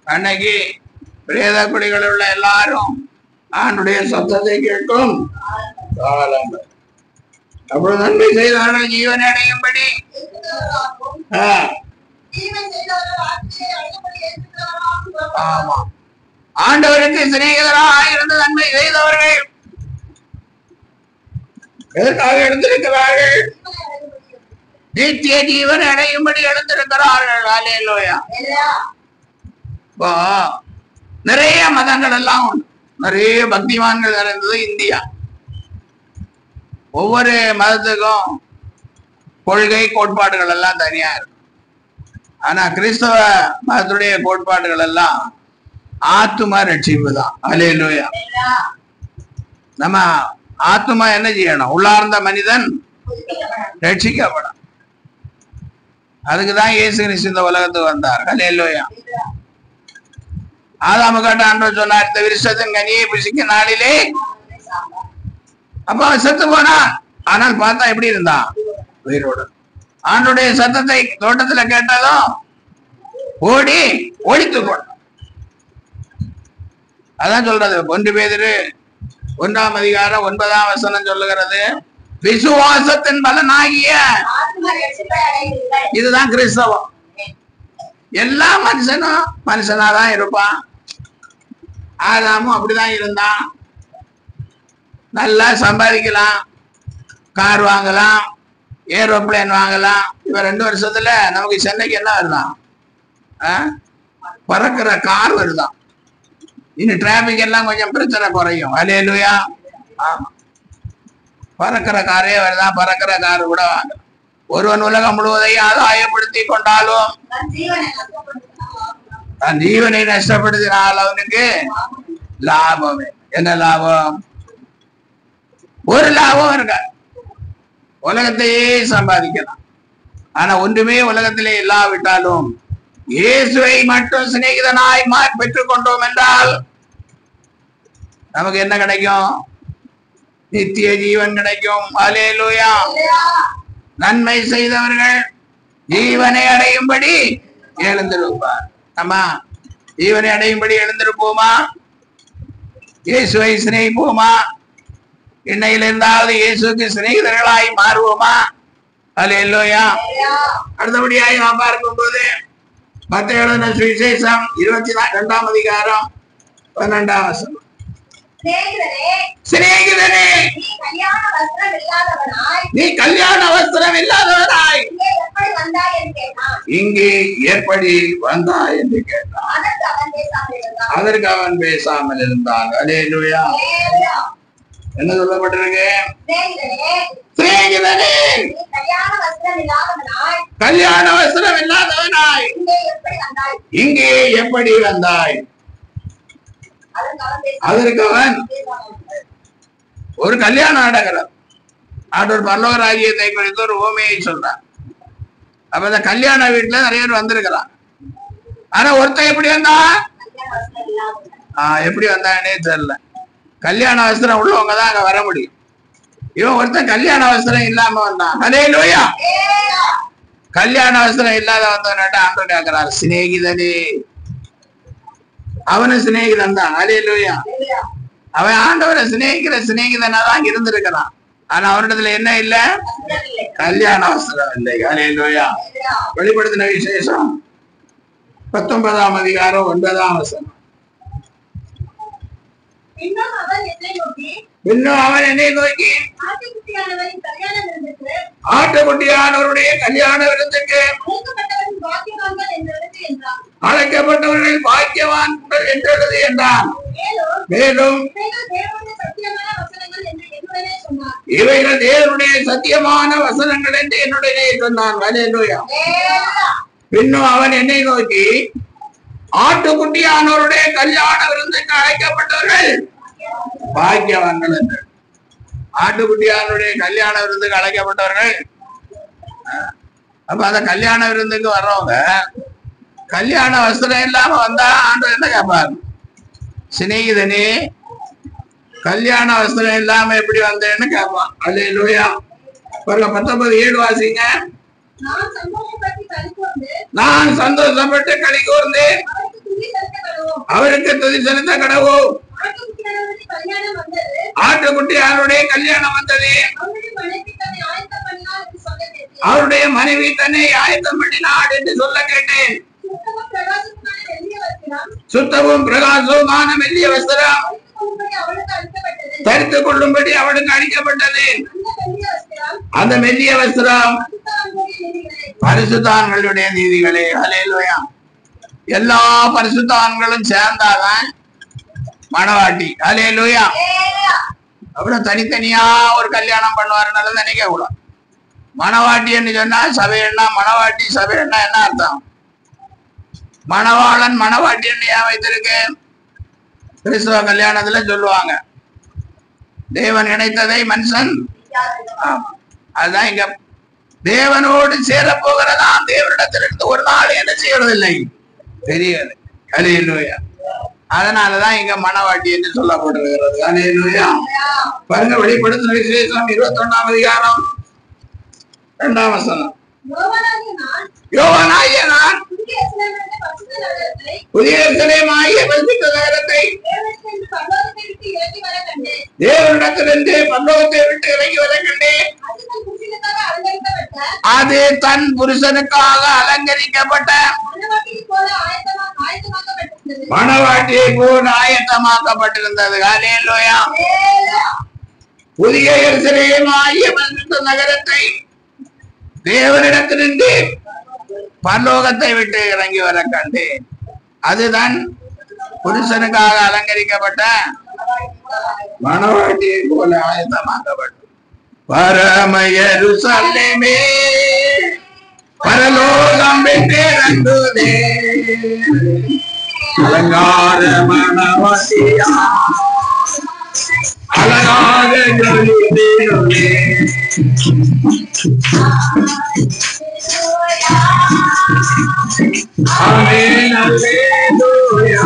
அன்னைக்கு பிரேத குழிகளில் உள்ள எல்லாரும் ஆண்டுடைய சத்தத்தை கேட்கும் காலம். அப்பொழுது நன்மை செய்தவர்கள் ஜீவனை அடையும்படி ஆமா ஆண்டவருக்கு சிநேகிதராக இருந்து நன்மை செய்தவர்கள் எதற்காக எழுந்திருக்கிறார்கள்? நித்திய ஜீவனை அடையும்படி எழுந்திருக்கிறார்கள். அல்லேலூயா. இப்போ நிறைய மதங்கள் எல்லாம் உண்டு, நிறைய பக்திமான்கள் நிறைந்தது இந்தியா. ஒவ்வொரு மதத்துக்கும் கொள்கை கோட்பாடுகள் எல்லாம் தனியா இருக்கும். ஆனா கிறிஸ்தவ மதத்துடைய கோட்பாடுகள் எல்லாம் ஆத்தும ரட்சிப்பு தான். அல்லேலூயா. நம்ம ஆத்துமா என்ன செய்யணும்? உள்ளார்ந்த மனிதன் ரட்சிக்கப்படும். அதுக்குதான் இயேசு கிறிஸ்து இந்த உலகத்துக்கு வந்தார். அல்லேலூயா. ஆதாம கேட்ட ஆண்டவர் சொன்னார், இந்த விருட்சத்தின் கனியை புசிக்க நாளிலே. அப்ப அவன் செத்து போனான். ஆனால் பார்த்தா எப்படி இருந்தான்? உயிரோடு. ஆண்டுடைய சத்தத்தை தோட்டத்துல கேட்டதும் ஓடி ஒழித்து கொண்டான். அதான் சொல்றது 1 பேதுரு 1:9 சொல்லுகிறது, விசுவாசத்தின் பலனாகிய. இதுதான் கிறிஸ்தவம். எல்லா மனுஷனும் மனுஷனாதான் இருப்பான். ஆதாமும் அப்படிதான் இருந்தான். நல்லா சம்பாதிக்கலாம், கார் வாங்கலாம், ஏரோப்ளேன் வாங்கலாம். இப்ப 2 வருஷத்துல நமக்கு சென்னைக்கு என்ன வருதான்? பறக்கிற கார் வருதான். இனி டிராபிக் எல்லாம் கொஞ்சம் பிரச்சனை குறையும். அல்லேலூயா. ஆமா, பறக்கிற காரே வருதான். பறக்கிற கார் கூட வாங்க. ஒருவன் உலகம் முழுவதையும் ஆதாயப்படுத்தி கொண்டாலும் தன் ஜீவனை நஷ்டப்படுத்தினால் அவனுக்கு லாபமே. என்ன லாபம்? ஒரு லாபம் இருக்க. உலகத்தையே சம்பாதிக்கலாம். ஆனா ஒன்றுமே உலகத்திலே இல்லாவிட்டாலும் இயேசுவை மட்டும் சிநேகிதனாய் பெற்றுக் கொண்டோம் என்றால் நமக்கு என்ன கிடைக்கும்? நித்திய ஜீவன் கிடைக்கும். அல்லேலூயா. நன்மை செய்தவர்கள் ஜீவனை அடையும்படி எழுந்திருப்பார். நம்ம ஜீவனை அடையும்படி எழுந்திருப்போமா? இயேசுவை சிநேகிப்போமா? இன்னையில இருந்தாவது இயேசுக்கு சிநேகிதர்களாய் மாறுவோமா? அல்லேலூயா. அடுத்தபடியாய் நாம் பார்க்கும்போது மத்தேயு எழுதின சுவிசேஷம் 22ஆம் அதிகாரம் 12ஆம் வசனம். சிநேகிதனே, நீ கல்யாண வஸ்திரம் இல்லாதவனாய் இங்கே எப்படி வந்தாய் என்று கேட்டான். அதற்கு அவன் பேசாமல் இருந்தான். அல்லேலூயா. என்ன சொல்லப்பட்டிருக்கு? சிநேகிதனே, கல்யாண வஸ்திரம் இல்லாதவனாய் இங்கே எப்படி வந்தாய்? அதற்கு அவன் ஒரு கல்யாணம் நடக்கிறார். ஆண்டவர் பரலோக ராஜ்யத்தை குறித்து ஒரு உவமையை சொல்றார். அப்ப இந்த கல்யாண வீட்டுல நிறைய பேர் வந்திருக்கிறான். ஆனா ஒருத்தன் எப்படி வந்தா? எப்படி வந்தானே தெரியல. கல்யாண வஸ்திரம் உள்ளவங்க தான் அங்க வர முடியும். இவன் ஒருத்தன் கல்யாண வஸ்திரம் இல்லாம வந்தான். அல்லேலூயா. கல்யாண வஸ்திரம் இல்லாத வந்தவன்ட்ட ஆண்டவர் கேட்கிறார், சிநேகிதனே. அவனு சிநேகிதன் தான். அல்லேலூயா. அவன் ஆண்டவரை சிநேகிக்கிற சிநேகிதனா தான் இருந்திருக்கிறான். ஆனா அவரிடத்துல என்ன இல்ல? கல்யாண வஸ்திரம் இல்லை. அல்லேலூயா. வெளிப்படுத்தின விசேஷம் 19ஆம் அதிகாரம் 9ஆம் வசனம். இன்னும் அவன் என்னை நோக்கி ஆட்டுக்குட்டியானவருடைய கல்யாண விருந்துக்கு அழைக்கப்பட்டவர்கள் பாக்கியவான்கள் என்றது என்றான். மேலும் இவைகள் தேவனுடைய சத்தியமான வசனங்கள் என்று என்னுடனே சொன்னான். அல்லேலூயா. பின்னும் அவன் என்னை நோக்கி ஆட்டுக்குட்டியானவருடைய கல்யாண விருந்துக்கு அழைக்கப்பட்டவர்கள் பாக்கியவான்கள் என்று. ஆட்டுக்குட்டியானுடைய கல்யாண விருந்துக்கு அழைக்கப்பட்டவர்கள். அப்ப அந்த கல்யாண விருந்துக்கு வர்றவங்க கல்யாண வஸ்திரம் இல்லாம வந்தா ஆண்டவர் என்ன கேட்பார்? சிநேகிதனே கல்யாண வஸ்திரம் இல்லாம எப்படி வந்தேன்னு கேட்பான். அல்லேலூயா. 19:7 வாசிங்க. நான் சந்தோஷப்பட்டு களி கூர்ந்து அவருக்கு துதி செலுத்த கடவோம். ஆட்டுக்குட்டி அவருடைய கல்யாணம் வந்தது. அவருடைய மனைவி தன்னை ஆயத்தம் பண்ணினாள் என்று சொல்ல கேட்டேன். சுத்தமும் பிரகாசமான மெல்லிய வஸ்திரம் தரித்துக் கொள்ளும்படி அவளுக்கு அளிக்கப்பட்டது. அந்த மெல்லிய வஸ்திரம் பரிசுத்தான்களுடைய நீதிகளே. அல்லேலூயா. எல்லா பரிசுத்தான்களும் சேர்ந்தாதான் மணவாட்டி. அல்லேலூயா. அப்புறம் தனித்தனியா ஒரு கல்யாணம் பண்ணுவாருனால நினைக்க கூடாது. மணவாட்டி என்று சொன்னா சபையண்ணா, மணவாட்டி சபையண்ணா என்ன அர்த்தம்? மணவாளன் மணவாட்டி என்று ஏன் வைத்திருக்கேன்? கிறிஸ்தவ கல்யாணத்துல சொல்லுவாங்க, தேவன் இணைத்ததை மனுஷன். அதுதான் இங்க தேவனோடு சேர போகிறதா தேவனிடத்திலிருந்து ஒரு நாள் என்ன செய்யறதில்லை தெரியாது. அல்லேலூயா. அதனாலதான் இங்க மணவாட்டி என்று சொல்லப்பட்டிருக்கிறது. அல்லேலூயா. பாருங்க, வெளிப்படுத்தின விசேஷம் 21ஆம் அதிகாரம் 2ஆம் வசனம். யோவானாகிய நான் புதிய எருசலேமாகிய பரிசுத்த நகரத்தை தேவனிடத்திலிருந்து பரலோகத்தை விட்டு இறங்கி வர கண்டேன். அது தன் புருஷனுக்காக அலங்கரிக்கப்பட்ட மணவாட்டியை போல் ஆயத்தமாக்கப்பட்டிருந்தது. அல்லேலூயா. புதிய எருசலேமாகிய பரிசுத்த நகரத்தை தேவனிடத்திலிருந்து பரலோகத்தை விட்டு இறங்கி வர கண்டேன். அதுதான் புருஷனுக்காக அலங்கரிக்கப்பட்ட மணவாட்டியை போல ஆயத்தமாக்கப்பட்டது. பரம எருசலேமே பரலோகம் விட்டிறங்குதே, அலங்கார மணவாட்டியா அழகாக ஜொலித்தேனே. ஆமென். அல்லேலூயா.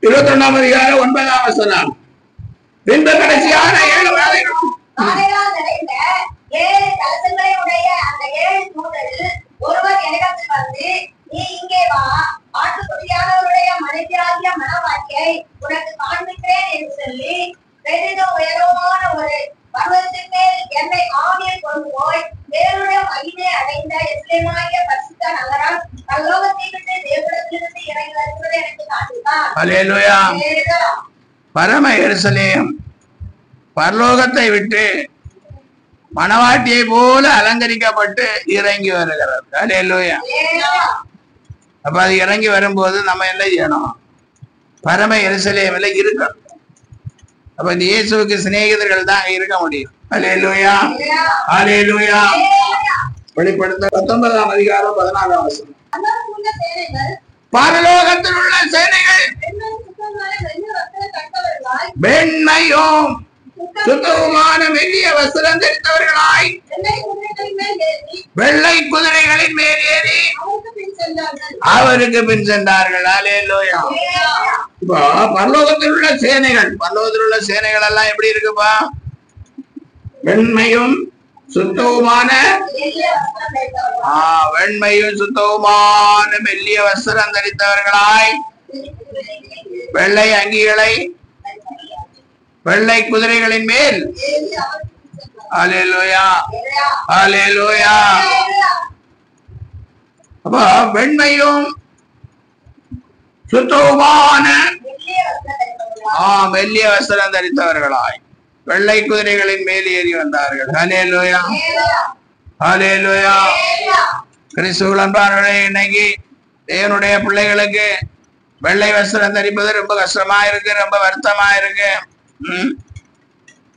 21ஆம் அதிகாரம் 9ஆம் வசனம். பின்பு கடைசியான 7 வேளைகளும் ஒருவர் என்னிடத்தில் வந்து, நீ இங்கே வா, ஆட்டுக்குட்டியானவருடைய மனைவியாகிய மணவாட்டியை உனக்கு காண்பிக்கிறேன் என்று சொல்லி பெரிதும் உயரமான ஒரு பர்வதத்தின் மேல் என்னை ஆவியில் கொண்டு போய் தேவனுடைய மகிமை அடைந்த எருசலேமாகிய பரிசுத்த நகரம் பரலோகத்தை விட்டு தேவனிடத்திலிருந்து இறங்கி வருவதை எனக்கு காண்பித்தார். அல்லேலூயா. பரம எருசலேம் பரலோகத்தை விட்டு மணவாட்டியை போல அலங்கரிக்கப்பட்டு இறங்கி வருகிறது. அல்லேலூயா. அப்ப அது இறங்கி வரும்போது நம்ம என்ன செய்யணும்? பரம எருசலேமில் இருக்கணும். அப்ப இந்த இயேசுவுக்கு சிநேகிதர்கள் தான் இருக்க முடியும். அல்லேலூயா. அல்லேலூயா. வெளிப்படுத்த 19ஆம் அதிகாரம் 14ஆம் வசனம். பரலோகத்தில் உள்ள சேனைகள் வெண்மையும் சுத்தமான மெல்லிய வஸ்திரம் தரித்தவர்களாய் வெள்ளை குதிரைகளின் மேல் ஏறி அவருக்கு பின் சென்றார்கள். அல்லேலூயா. இப்போ பரலோகத்தில் உள்ள சேனைகள், பரலோகத்தில் உள்ள சேனைகள் எல்லாம் எப்படி இருக்குப்பா? வெண்மையும் சுத்தவுமான வெண்மையும் சுத்தவுமான மெல்லிய வஸ்திரம் தரித்தவர்களாய் வெள்ளை அங்கிகளை வெள்ளை குதிரைகளின் மேல். அல்லேலூயா. அல்லேலூயா. அப்ப வெண்மையும் சுத்தவுமான மெல்லிய வஸ்திரம் தரித்தவர்களாய் வெள்ளை குதிரைகளின் மேல் ஏறி வந்தார்கள். அல்லேலூயா. அல்லேலூயா. கிறிஸ்துவுக்குள் அன்பானவர்களே, இன்னைக்கு தேவனுடைய பிள்ளைகளுக்கு வெள்ளை வஸ்திரம் தரிப்பது ரொம்ப கஷ்டமா இருக்கு, ரொம்ப வருத்தமா இருக்கு.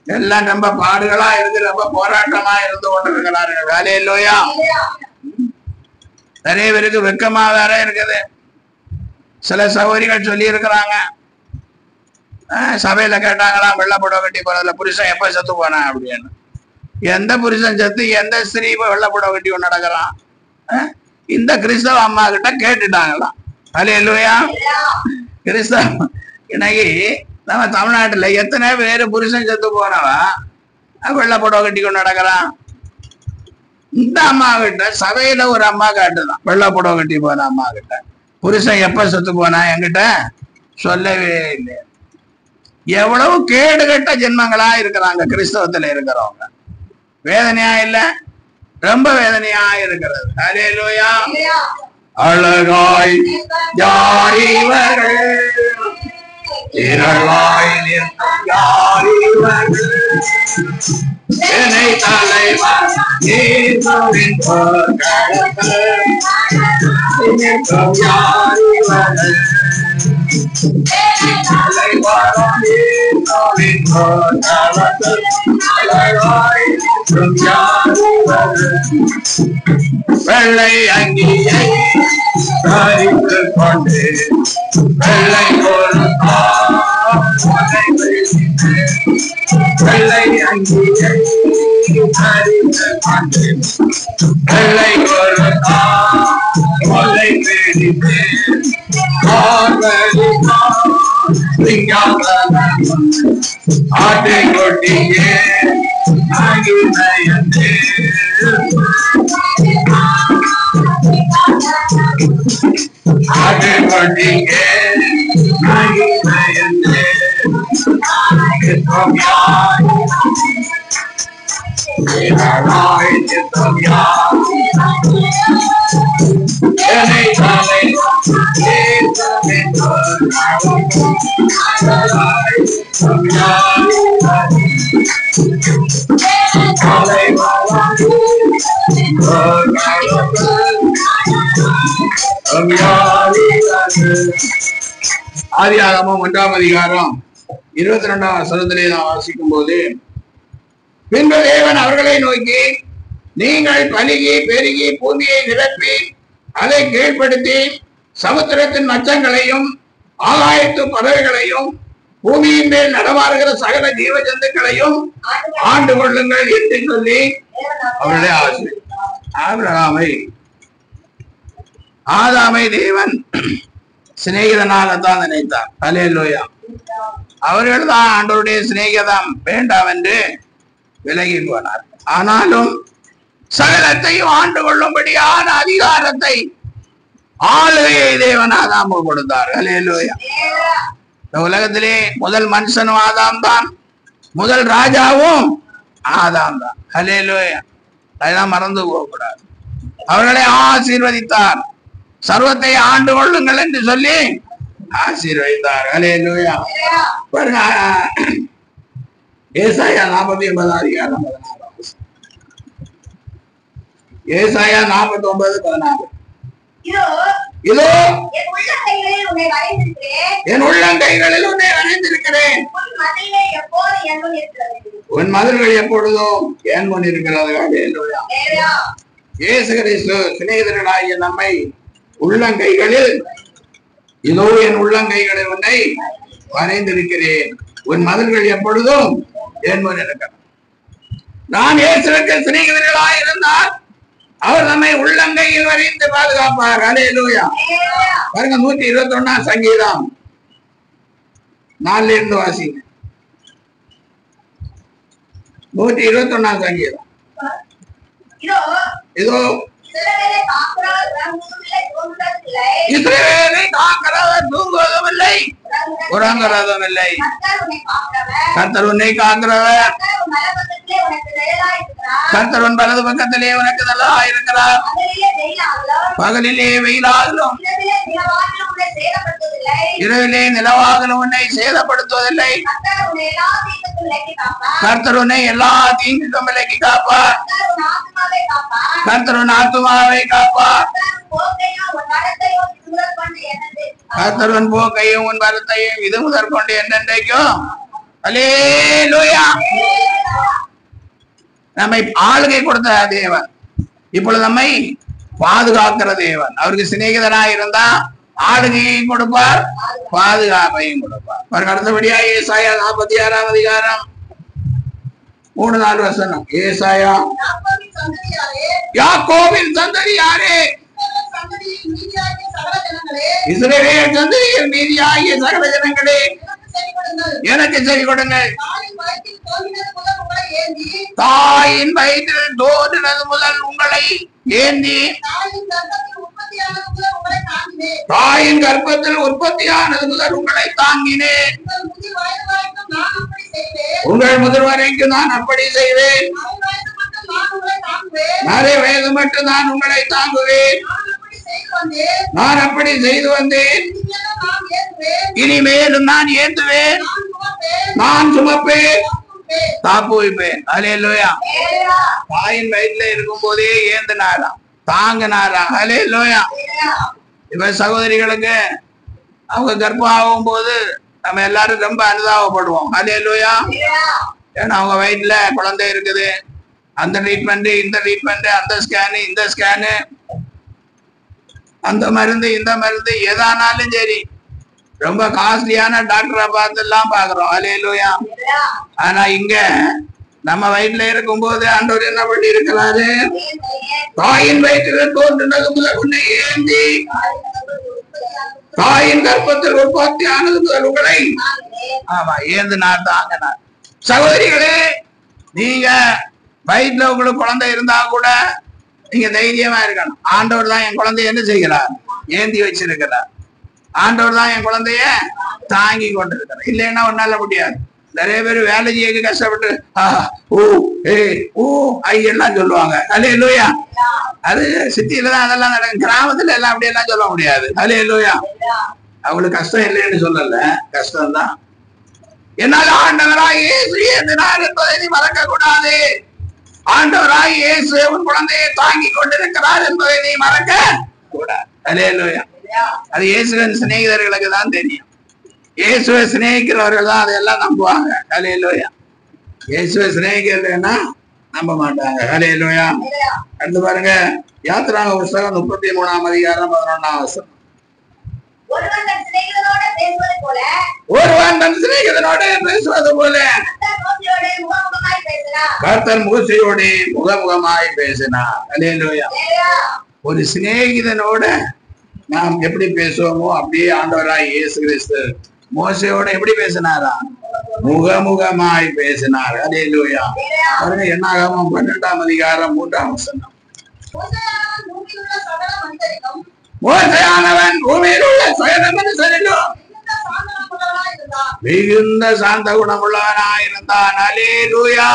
எல்லாம் ரொம்ப பாடுகளா இருக்கு, ரொம்ப போராட்டமா இருந்து கொண்டிருக்கிறார்கள். அல்லேலூயா. நிறைய பேருக்கு வெக்கமா வேற இருக்குது. சில சகோதரிகள் சொல்லி இருக்கிறாங்க, சபையில கேட்டாங்களா, வெள்ளை புடவை கட்டி போறதுல புருஷன் எப்ப செத்து போனா அப்படின்னு. எந்த புருஷன் செத்து எந்த ஸ்திரீ வெள்ளப்படம் கட்டி கொண்டு நடக்கிறான்? இந்த கிறிஸ்தவ அம்மா கிட்ட கேட்டுட்டாங்களாம். அல்லேலூயா. கிறிஸ்தவ இன்னைக்கு நம்ம தமிழ்நாட்டுல எத்தனை பேரு புருஷன் செத்து போனவன் வெள்ளப்படம் கட்டி கொண்டு நடக்கிறான்? இந்த அம்மா கிட்ட சபையில ஒரு அம்மா காட்டுதான், வெள்ளப்படம் கட்டி போன அம்மா கிட்ட புருஷன் எப்ப செத்து போனா என்கிட்ட சொல்லவே இல்லை. எவ்வளவு கேடு கெட்ட ஜென்மங்களா இருக்கிறாங்க கிறிஸ்தவத்துல இருக்கிறவங்க. வேதனையா இல்ல? ரொம்ப வேதனையா இருக்கிறது. அல்லேலூயா. அழகாய் யார் இவர்கள், இருளாய் நிற்கும் யார் இவர்கள், என்னை தலைவர் இயேசுவின் பொற்கரத்தில் நிற்கும் யார் இவர்கள், தலைவராம் இயேசுவின் பொற்கரத்தில் அழகாய் நிற்கும் யார் இவர்கள், வெள்ளை அங்கியை தரித்துக் கொண்டு வெள்ளை வெள்ளை அங்கியை தரித்துக் கொண்டு வெள்ளை கொலை பிடித்து ஆட்டை கொட்டியே அகிமையந்தே ஆட்டை கொட்டியே அகிமையந்தே ஆதியாகமம் 1ஆம் அதிகாரம் 22ஆம் வசனத்திலே நாம் வாசிக்கும் போது, பின்பு தேவன் அவர்களை நோக்கி, நீங்கள் பலுகி பெருகி பூமியை நிரப்பி அதை கீழ்ப்படுத்தி சமுத்திரத்தின் மச்சங்களையும் ஆகாயத்து பறவைகளையும் பூமியின் மேல் நடமாறுகிற சகல ஜீவ ஜந்துக்களையும் ஆண்டு கொள்ளுங்கள் என்று சொல்லி அவருடைய ஆசை. ஆதாமை தேவன் சிநேகிதனாகத்தான் நினைத்தார். அல்லேலூயா. அவர்கள் தான் ஆண்டவருடைய சிநேகிதம் வேண்டாம் என்று விலகி போனார். ஆனாலும் சகலத்தையும் ஆண்டு கொள்ளும்படியான அதிகாரத்தை, ஆளுகையை தேவன் ஆதாமுக்கு கொடுத்தார். அல்லேலூயா. இந்த உலகத்திலே முதல் மனுஷனும் ஆதாம் தான், முதல் ராஜாவும் ஆதாம் தான். அல்லேலூயா. அதெல்லாம் மறந்து போகக்கூடாது. அவர்களை ஆசீர்வதித்தார். சர்வத்தை ஆண்டு கொள்ளுங்கள் என்று சொல்லி ஆசீர்வதித்தார். அல்லேலூயா. பாருங்க, ஏசாயா 49 அதிகாரம் 14. ஏசாயா 49:14. இதோ என் உள்ளங்கைகளில் உன்னை வரைந்திருக்கிறேன், உன் மதில்கள் எப்பொழுதும் என் முன் இருக்கிறது. அல்லேலூயா. இயேசு கிறிஸ்து சிநேகிதர்களாகிய நம்மை உள்ளங்கைகளில், இதோ என் உள்ளங்கைகளில் உன்னை வரைந்திருக்கிறேன், உன் மதில்கள் எப்பொழுதும் என் முன் இருக்கிறது. நான் இயேசுவுக்கு சிநேகிதர்களாய் இருந்தால் அவர் நம்மை உள்ளங்கையில் வரைந்து பாதுகாப்பார். அல்லேலூயா. பாருங்க, 121ஆம் சங்கீதம் 4 இருந்து வாசிங்க. 121ஆம் சங்கீதம். இதோ இஸ்ரவேலை காக்கிறவர் தூங்குவதும் இல்லை, உறங்குவதும் இல்லை. கர்த்தர் உன்னை காக்கிறவர், கர்த்தர் உன் வலது பக்கத்திலே உனக்கு நல்லா இருக்கிறார். பகலிலே வெயிலாகலும் இரவிலே நிலவாகலும் உன்னை சேதப்படுத்துவதில்லை. கர்த்தர் உன்னை எல்லா தீங்குக்கும் விலக்கி காப்பார். கர்த்தர் உன் ஆத்துமாவை காப்பார். கர்த்தர் உன் போக்கையும் உன் வரத்தையும் இது முதற்கொண்டு என்றென்றைக்கும். அல்லேலூயா. நம்மை ஆளுகை கொடுத்த தேவன் இப்பொழுது நம்மை பாதுகாக்கிற தேவன். அவருக்கு சிநேகிதனாய் இருந்தா ஆளுகையையும் கொடுப்பார், பாதுகாப்பையும் கொடுப்பார். அடுத்தபடியா ஏசாயா 46ஆம் அதிகாரம் 3-4 வசனம். ஏசாயா யாக்கோபின் சந்ததியாரே, இஸ்ரவேல் சந்ததியில் மீதியாகிய சகல ஜனங்களே, எனக்கு செவி கொடுங்கள். தாயின் வயிற்றில் தோன்றினது முதல் உங்களை ஏந்தி, தாயின் கர்ப்பத்தில் உற்பத்தியானது முதல் உங்களை தாங்கினேன். உங்கள் முதல் வரைக்கும் நான் அப்படி செய்வேன். நிறைய வயது மட்டும் நான் உங்களை தாங்குவேன். நான் அப்படி செய்து வந்தேன். இனிமேலும் நான் ஏந்துவேன், நான் சுமப்பேன், தாப்பு வைப்பேன். அல்லேலூயா. தாயின் வயிற்றுல இருக்கும் போதே ஏந்தினாரா, தாங்கினாரா. அல்லேலூயா. இப்ப சகோதரிகளுக்கு அவங்க கர்ப்பம் ஆகும் போது நம்ம எல்லாரும் ரொம்ப அனுதாபப்படுவோம். அல்லேலூயா. ஏன்னா அவங்க வயிற்றுல குழந்தை இருக்குது, அந்த ட்ரீட்மெண்ட், இந்த ட்ரீட்மெண்ட், அந்த ஸ்கேனு, இந்த ஸ்கேனு, அந்த மருந்து, இந்த மருந்து, எதானாலும் சரி ரொம்ப காஸ்ட்லியான டாக்டரை பார்த்து எல்லாம் பாக்குறோம். அல்லேலூயா. ஆனா இங்க நம்ம வயிற்றுல இருக்கும் போது ஆண்டவர் என்ன பண்ணி இருக்கிறாரு? தாயின் வயிற்றில் தோன்றினது முதல் உன்னை ஏந்தி, தாயின் கர்ப்பத்தில் உற்பத்தி ஆனது முதல் உங்களை, ஆமா, ஏந்தினார், தாங்கினார். சகோதரிகளே, நீங்க வயிற்றுல உங்களுக்கு குழந்தை இருந்தா கூட நீங்க தைரியமா இருக்கணும். ஆண்டவர் தான் என் குழந்தைய என்ன செய்கிறார்? ஏந்தி வச்சிருக்கிறார். ஆண்டவர் தான் என் குழந்தைய தாங்கி கொண்டிருக்கிறார். இல்லைன்னா ஒன்னால முடியாது. நிறைய பேர் வேலை செய்ய கஷ்டப்பட்டு ஐயெல்லாம் சொல்லுவாங்க. அல்லேலூயா. அது சிட்டியில தான் அதெல்லாம் நடக்கும். கிராமத்துல எல்லாம் அப்படி எல்லாம் சொல்ல முடியாது. அல்லேலூயா. அவங்களுக்கு கஷ்டம் இல்லைன்னு சொல்லல, கஷ்டம்தான். என்னால் ஆண்டவராய் இயேசு ஏந்தினார் என்பதை நீ மறக்க கூடாது. ஆண்டவராய் இயேசு உன் குழந்தையை தாங்கி கொண்டிருக்கிறார் என்பதை நீ மறக்க கூடாது. அல்லேலூயா. அது இயேசுவின் சிநேகிதர்களுக்கு தான் தெரியும். இயேசுவை சிநேகிக்கிறவர்கள் தான் அதையெல்லாம் நம்புவாங்க. அல்லேலூயா. இயேசுவை சிநேகிக்கிறதுன்னா நம்ப மாட்டாங்க. அல்லேலூயா. அடுத்து பாருங்க, யாத்திராங்க புஸ்தகம் 33ஆம் அதிகாரம் 11ஆம் வசனம். ஒருவன் தன் சிநேகிதனோடு பேசுவது போல கர்த்தர் மோசேயோடு முகமுகமாய் பேசினார். அல்லேலூயா. ஒரு சிநேகிதனோட நாம் எப்படி பேசுவோமோ அப்படியே ஆண்டவராய் இயேசு கிறிஸ்து மோசேயோட எப்படி பேசினாரா? முகமுகமாய் பேசினார். அல்லேலூயா. பாருங்க, என்னாகமம் 12ஆம் அதிகாரம் 3ஆம் வசனம். மோசேயானவன் பூமியில் உள்ள சகல மனுஷரிலும் மிகுந்த சாந்த குணமுள்ளவனாய் இருந்தான். அல்லேலூயா.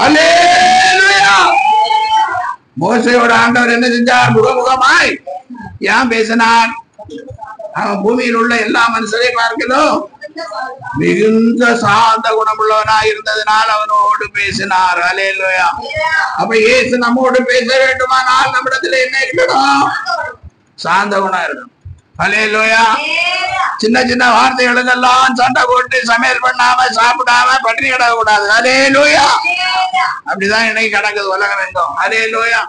அல்லேலூயா. மோசேயோட ஆண்டவர் என்ன செஞ்சார்? முகமுகமாய் ஏன் பேசினார்? அவன் பூமியில் உள்ள எல்லா மனுஷரையும் பார்க்கணும் மிகுந்த சாந்த குணமுள்ளவனாய் இருந்ததுனால் அவனோடு பேசினார். அல்லேலூயா. அப்ப இயேசு நம்மோடு பேச வேண்டுமானால் நம்மிடத்துல என்ன இருக்கணும்? சாந்த குணம் இருக்கணும். அல்லேலூயா. சின்ன சின்ன வார்த்தைகளுக்கெல்லாம் சண்டை போட்டு சமையல் பண்ணாம சாப்பிடாம பட்டினி கிடக்க கூடாது. அல்லேலூயா. அப்படிதான் இன்னைக்கு கிடக்குது உலகம் எங்கும். அல்லேலூயா.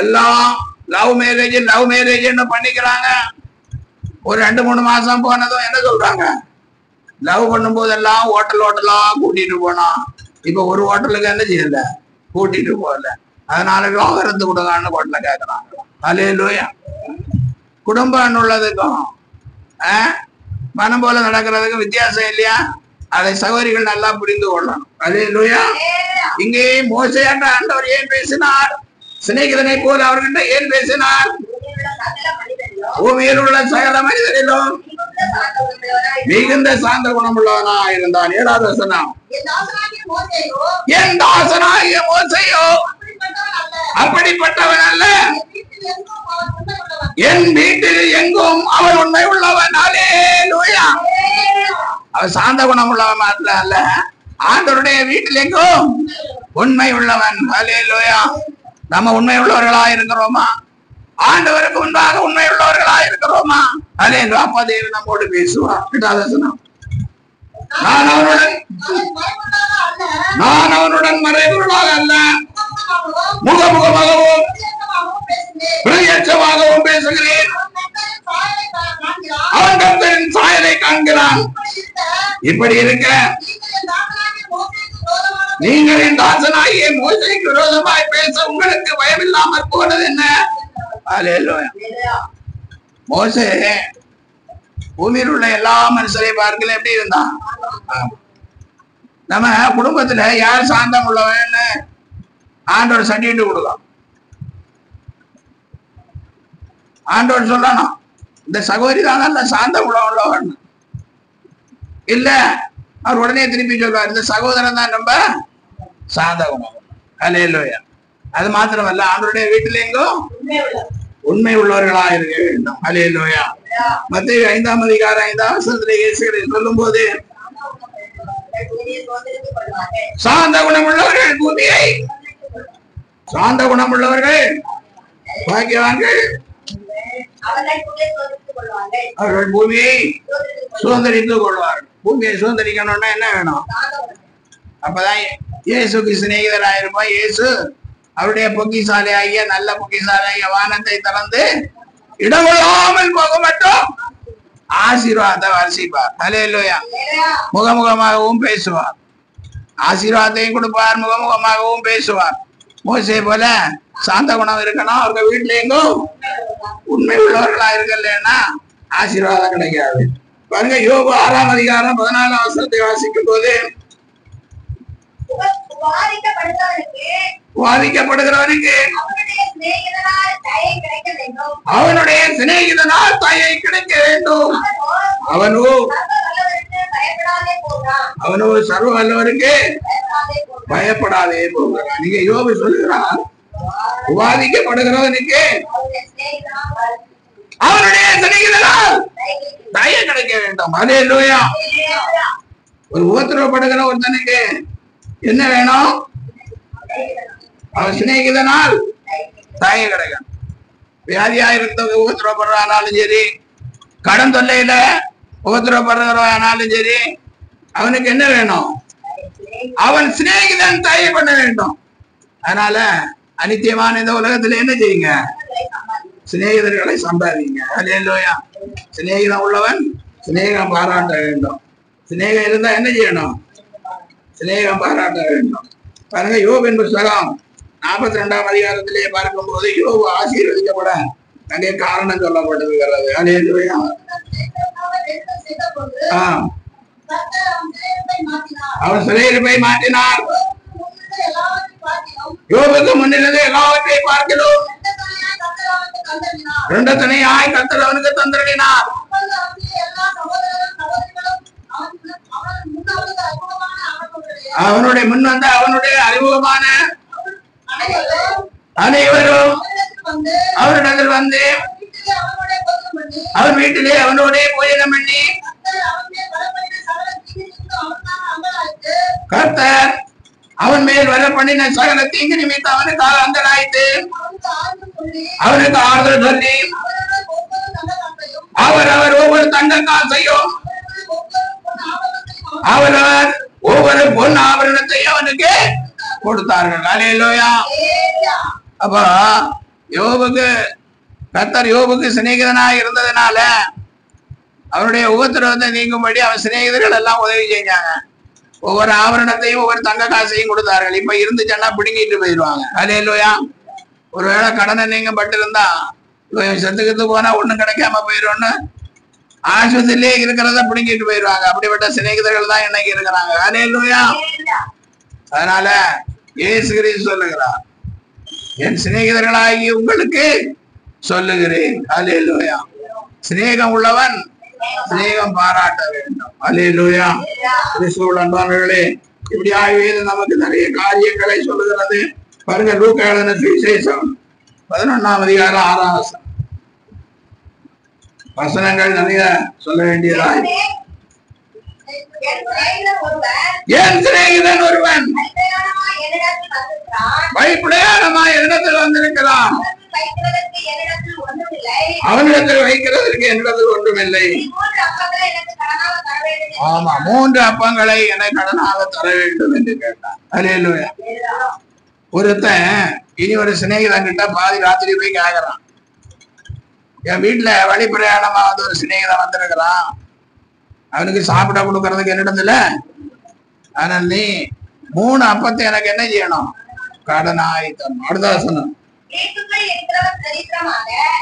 எல்லாம் லவ் மேரேஜ் பண்ணிக்கிறாங்க. ஒரு 2-3 மாசம் போனதும் என்ன சொல்றாங்க? லவ் பண்ணும் போதெல்லாம் ஹோட்டலா கூட்டிட்டு போனோம். இப்ப ஒரு ஹோட்டலுக்கு என்ன செய்யல, கூட்டிட்டு போகல. அதனால விவாகரத்து கொடுங்கன்னு ஹோட்டல கேட்கறாங்க. அல்லேலூயா. குடும்பம் உள்ளதுக்கும் மனம் போல நடக்கிறதுக்கும் வித்தியாசம் இல்லையா? அதை சகோதரிகள் நல்லா புரிந்து கொள்ளணும். அல்லேலூயா. இங்கே மோசேயான ஆண்டவர் ஏன் பேசினார்? சிநேகிதனை போல அவர்கிட்ட ஏன் பேசினார்? பூமியில் உள்ள சகல மனிதரிலும் மிகுந்த சாந்த குணமுள்ளவனா இருந்தான். 7ஆவது வசனம். என் தாசனாகிய மோசேயோ அப்படிப்பட்டவன் அல்ல, என் வீட்டில் எங்கும் அவன் உண்மை உள்ளவன். அல்லேலூயா. அவன் சாந்த குணம் உள்ளவன் அல்ல, ஆண்டவருடைய வீட்டில் எங்கும் உண்மை உள்ளவன். அல்லேலூயா. நம்ம உண்மை உள்ளவர்களா இருக்கிறோமா? ஆண்டவருக்கு முன்பாக உண்மை உள்ளவர்களா இருக்கிறோமா? அல்லேலூயா. அப்ப தேவன் நம்மோடு பேசுவார். 8ஆவது வசனம். நான் அவனுடன் மறைபொருளாக அல்ல, முகமுகமாகவும் பிரத்யட்சமாகவும் பேசுகிறேன். அவன் கர்த்தரின் சாயலை காண்கிறான். இப்படி இருக்க நீங்கள் என் தாசனாகிய மோசேக்கு விரோதமாய் பேச உங்களுக்கு பயமில்லாமல் போனது என்ன? அல்லேலூயா. மோசே பூமியில் உள்ள எல்லா மனுஷரை பார்க்கல எப்படி இருந்தான்? நம்ம குடும்பத்துல யார் சாந்தம் உள்ளவன் ஆண்டவர் சட்டிட்டு கொடுக்கலாம். ஆண்டவர் சொல்லணும் இந்த சகோதரி தான் நல்ல சாந்தம் உள்ளவன் இல்ல, அவர் உடனே திருப்பி சொல்வார் இந்த சகோதரன் தான் ரொம்ப சாந்த குணம். அல்லேலூயா. அது மாத்திரமல்ல ஆண்டவருடைய வீட்டில் எங்கும் உண்மை உள்ளவர்களா இருக்க வேண்டும். அல்லேலூயா. மத்தேயு 5ஆம் அதிகாரம் 5ஆம் வசனத்திலே இயேசு சொல்லும் போது சாந்த குணம் உள்ளவர்கள் பூமியை, சாந்த குணம் உள்ளவர்கள் பாக்கியவான்கள், அவர்கள் பூமியை சுதந்திரித்துக் கொள்வார்கள். பூமியை சுதந்திரிக்கணும்னா என்ன வேணும்? அப்பதான் இயேசுக்கு சிநேகிதராயிருப்போம். இயேசு அவருடைய பொக்கிசாலை ஆகிய நல்ல பொக்கிசாலை ஆகிய வானத்தை திறந்து இடங்கொள்ளாமல் போக மட்டும் ஆசீர்வாதத்தை வரிசிப்பார். அல்லேலூயா. முகமுகமாகவும் பேசுவார், ஆசீர்வாதத்தையும் கொடுப்பார், முகமுகமாகவும் பேசுவார். மோசே போல சாந்த குணம் இருக்கணும். அவங்க வீட்டுல எங்கும் உண்மை உள்ளவர்களா இருக்கலன்னா ஆசீர்வாதம் கிடைக்காது. பாருங்க, யோபு 6ஆம் அதிகாரம் 14ஆம் வசனத்தை வாசிக்கும் போது வாதிக்கப்படுகிறவனுக்கு அவனுடைய சிநேகிதனால் தயை கிடைக்க வேண்டும். அவனோ சர்வ வல்லவருக்கு பயப்படாதே போகிறான். நீங்க யோபு சொல்லுகிறான், வாதிக்கப்படுகிறவனுக்கு அவனுடைய சிநேகிதனால் தயை கிடைக்க வேண்டும். அல்லேலூயா. ஒரு உபத்திரவப்படுகிற ஒருத்தனுக்கு என்ன வேணும்? அவன் சிநேகிதனால் தயை கிடைக்கும். வியாதியா இருந்த உபத்திரவப்படுறானாலும் சரி, கடன் தொல்லையில உபத்திரவப்படுறவனாலும் சரி, அவனுக்கு என்ன வேணும்? அவன் சிநேகிதன் தயை பண்ண வேண்டும். அதனால அனித்தியமான இந்த உலகத்துல என்ன செய்யுங்க? சிநேகிதர்களை சம்பாதிங்க. அல்லேலூயா. சிநேகிதம் உள்ளவன் சிநேகம் பாராட்ட வேண்டும். சிநேகம் இருந்தா என்ன செய்யணும்? சிநேகம் பாராட்ட வேண்டும். பாருங்க, யோபின் புத்தகம் 42ஆம் அதிகாரத்திலே பார்க்கும் போது யோபு ஆசீர்வதிக்கப்பட அங்கே காரணம் சொல்லப்பட்டிருக்கிறது. அல்லேலூயா. அவர் சிறையிருப்பை மாற்றினார். யோபுக்கு முன்னிலிருந்து எல்லாவற்றை பார்க்கிறோம். ரெண்டு தனியாய் கர்த்தர் அவனுக்கு தந்திரடினார். அவனுடைய முன் வந்த அவனுடைய அறிமுகமான அனைவரும் அவரிடத்தில் வந்து அவன் வீட்டிலே அவனோட போயிடம் பண்ணி கர்த்தர் அவன் மேல் வர பண்ணின சகல தீங்கு நிமித்தம் அவனுக்காக அந்தலாய்த்து அவனுக்கு ஆறுதல் சொல்லி அவர் ஒவ்வொரு தங்க காசையும் அவர் ஒவ்வொரு பொன் ஆபரணத்தையும் அவனுக்கு கொடுத்தார்கள். அல்லேலூயா. அப்ப யோபுக்கு கர்த்தர் யோபுக்கு சிநேகிதனாக இருந்ததுனால அவனுடைய உபத்திரவத்தை நீங்கும்படி அவன் சிநேகிதர்கள் எல்லாம் உதவி செஞ்சாங்க. ஒவ்வொரு ஆபரணத்தையும் ஒவ்வொரு தங்க காசையும் கொடுத்தார்கள். இப்ப இருந்துச்சுன்னா பிடுங்கிட்டு போயிடுவாங்க. அல்லேலூயா. ஒருவேளை கடனை நீங்க பட்டிருந்தா செத்துக்கிட்டு போனா ஒண்ணும் கிடைக்காம போயிடும்னு ஆஸ்பத்திரியிலே இருக்கிறத பிடுங்கிட்டு போயிடுவாங்க. அப்படிப்பட்ட சிநேகிதர்கள் தான் இன்னைக்கு இருக்கிறாங்க. அல்லேலூயா. அதனால இயேசு கிறிஸ்து சொல்லுகிறார், என் சிநேகிதர்களாகி உங்களுக்கு சொல்லுகிறேன். அல்லேலூயா. சிநேகம் உள்ளவன் சிநேகம் பாராட்ட வேண்டும். அல்லேலூயா. கிறிஸ்துவுடைய அன்பானவர்களே, இப்படி ஆய்வு நமக்கு நிறைய காரியங்களை சொல்லுகிறது. பாருங்க, லூக்கா எழுதின சுவிசேஷம் 11ஆம் அதிகாரம் 6ஆம் வசனம். வசனங்கள் நிறைய சொல்ல வேண்டியதாய். என் சிநேகிதன் ஒருவன் பயப்படையானமா என்னிடத்தில் வந்திருக்கிறான், அவனிடத்தில் வைக்கிறதற்கு என்னிடத்தில் ஒன்றுமில்லை. ஆமா, 3 அப்பங்களை எனக்கு கடனாக தர வேண்டும் என்று கேட்டான். அல்லேலூயா. ஒருத்தன் இனி ஒரு சிநேகிதன் கிட்ட பாதி ராத்திரி போய் கேட்கறான், என் வீட்டுல வழி பிரயாணமா வந்து ஒரு சிநேகிதன் வந்திருக்கிறான், அவனுக்கு சாப்பிட கொடுக்கறதுக்கு என்னிடத்துல, ஆனால் நீ 3 அப்பத்தை எனக்கு என்ன செய்யணும்? கடனாய் தரணும். அடுத்தாசனம்,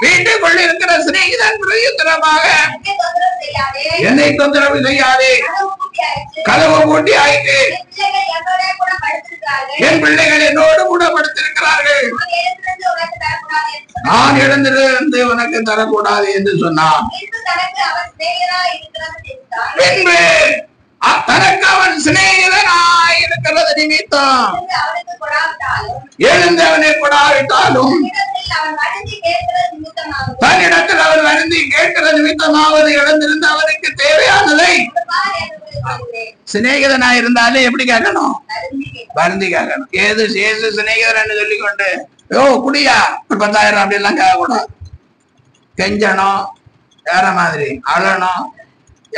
வீட்டுக்குள் இருக்கிற சிநேகிதன் பிரயுத்தரமாக என்னை தொந்தரவு செய்யாதே. கதவு பூட்டி ஆயிட்டு என் பிள்ளைகள் என்னோடு கூட படுத்திருக்கிறார்கள், நான் எழுந்திருந்து உனக்கு தரக்கூடாது என்று சொன்னான். பின்பு தனக்கு அவன் சிநேகிதனாய் இருக்கிறது நிமித்தம் எழுந்தவனை கொடாவிட்டாலும் தன்னிடத்தில் அவன் வருந்தி கேட்கிற நிமித்தமாவது எழுந்திருந்து அவனுக்கு தேவையானதை. சிநேகிதனாய் இருந்தாலே எப்படி கேட்கணும்? வருந்தி கேட்கணும். ஏது சிநேகிதன் சொல்லிக்கொண்டு குடியா 10,000 அப்படி எல்லாம் கேட்கக்கூடாது. கெஞ்சணும், வேற மாதிரி அழணும்.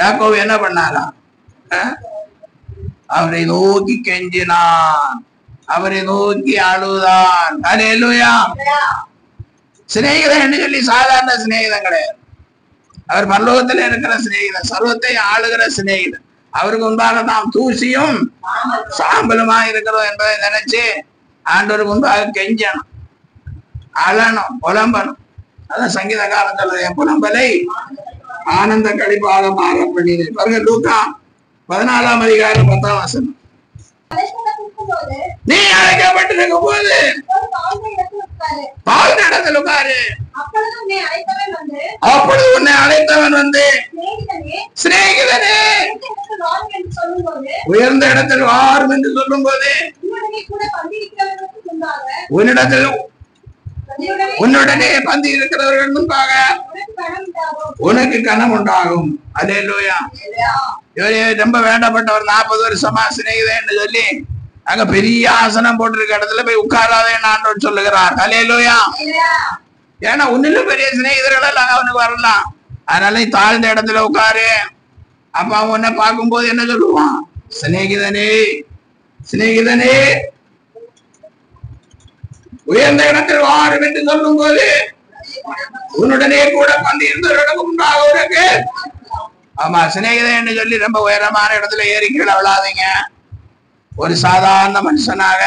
யாக்கோபு என்ன பண்ணாராம்? அவரை நோக்கி கெஞ்சினான், அவரை நோக்கி அழுதான். அல்லேலூயா. சிநேகிதன் என்று சொல்லி சாதாரண சிநேகிதன் கிடையாது. அவர் பரலோகத்தில் இருக்கிற சிநேகிதன், சர்வத்தை ஆளுகிற சிநேகிதன். அவருக்கு முன்பாக நாம் தூசியும் சாம்பலுமா இருக்கிறோம் என்பதை நினைச்சு ஆண்டவருக்கு முன்பாக கெஞ்சணும், அழணும், புலம்பணும். அதான் சங்கீதக்காரன் சொல்றது, என் புலம்பலை ஆனந்த கழிப்பாக மாற பண்ணினேன். பாருங்க, லூக்கா 14ஆம் அதிகாரம் 10ஆம் வசனம். நீ அழைக்கப்பட்டிருக்கும் போது பால் இடத்தில் உட்காரு, அப்பொழுது உன்னை அழைத்தவன் வந்து சிநேகிதனே உயர்ந்த இடத்தில் வாரும் என்று சொல்லும் போது உன்னுடனே பந்தி இருக்கிறவர்கள் முன்பாக உனக்கு கனம் உண்டாகும். அல்லேலூயா. இவரே ரொம்ப வேண்டப்பட்டவர், 40 வருஷமா சிநேகிதன்னு சொல்லி அங்க பெரிய ஆசனம் போட்டிருக்க இடத்துல போய் உட்காராதேன்னு ஆண்டவர் சொல்லுகிறார். அல்லேலூயா. ஏன்னா உன்னிலும் பெரிய சிநேகிதர்கள் எல்லாம் அவனுக்கு வரலாம். அதனால தாழ்ந்த இடத்துல உட்காரு. அப்ப அவன் உன்னை பார்க்கும் போது என்ன சொல்லுவான்? சிநேகிதனே, சிநேகிதனே உயர்ந்த இடத்தில் வாரும் என்று சொல்லும் போது உன்னுடனே கூட பந்தி இருந்தவர்களுக்கு முன்பாக உனக்கு. ஆமா, சிநேகிதன் சொல்லி ரொம்ப உயரமான இடத்துல ஏறி கீழே விழாதீங்க. ஒரு சாதாரண மனுஷனாக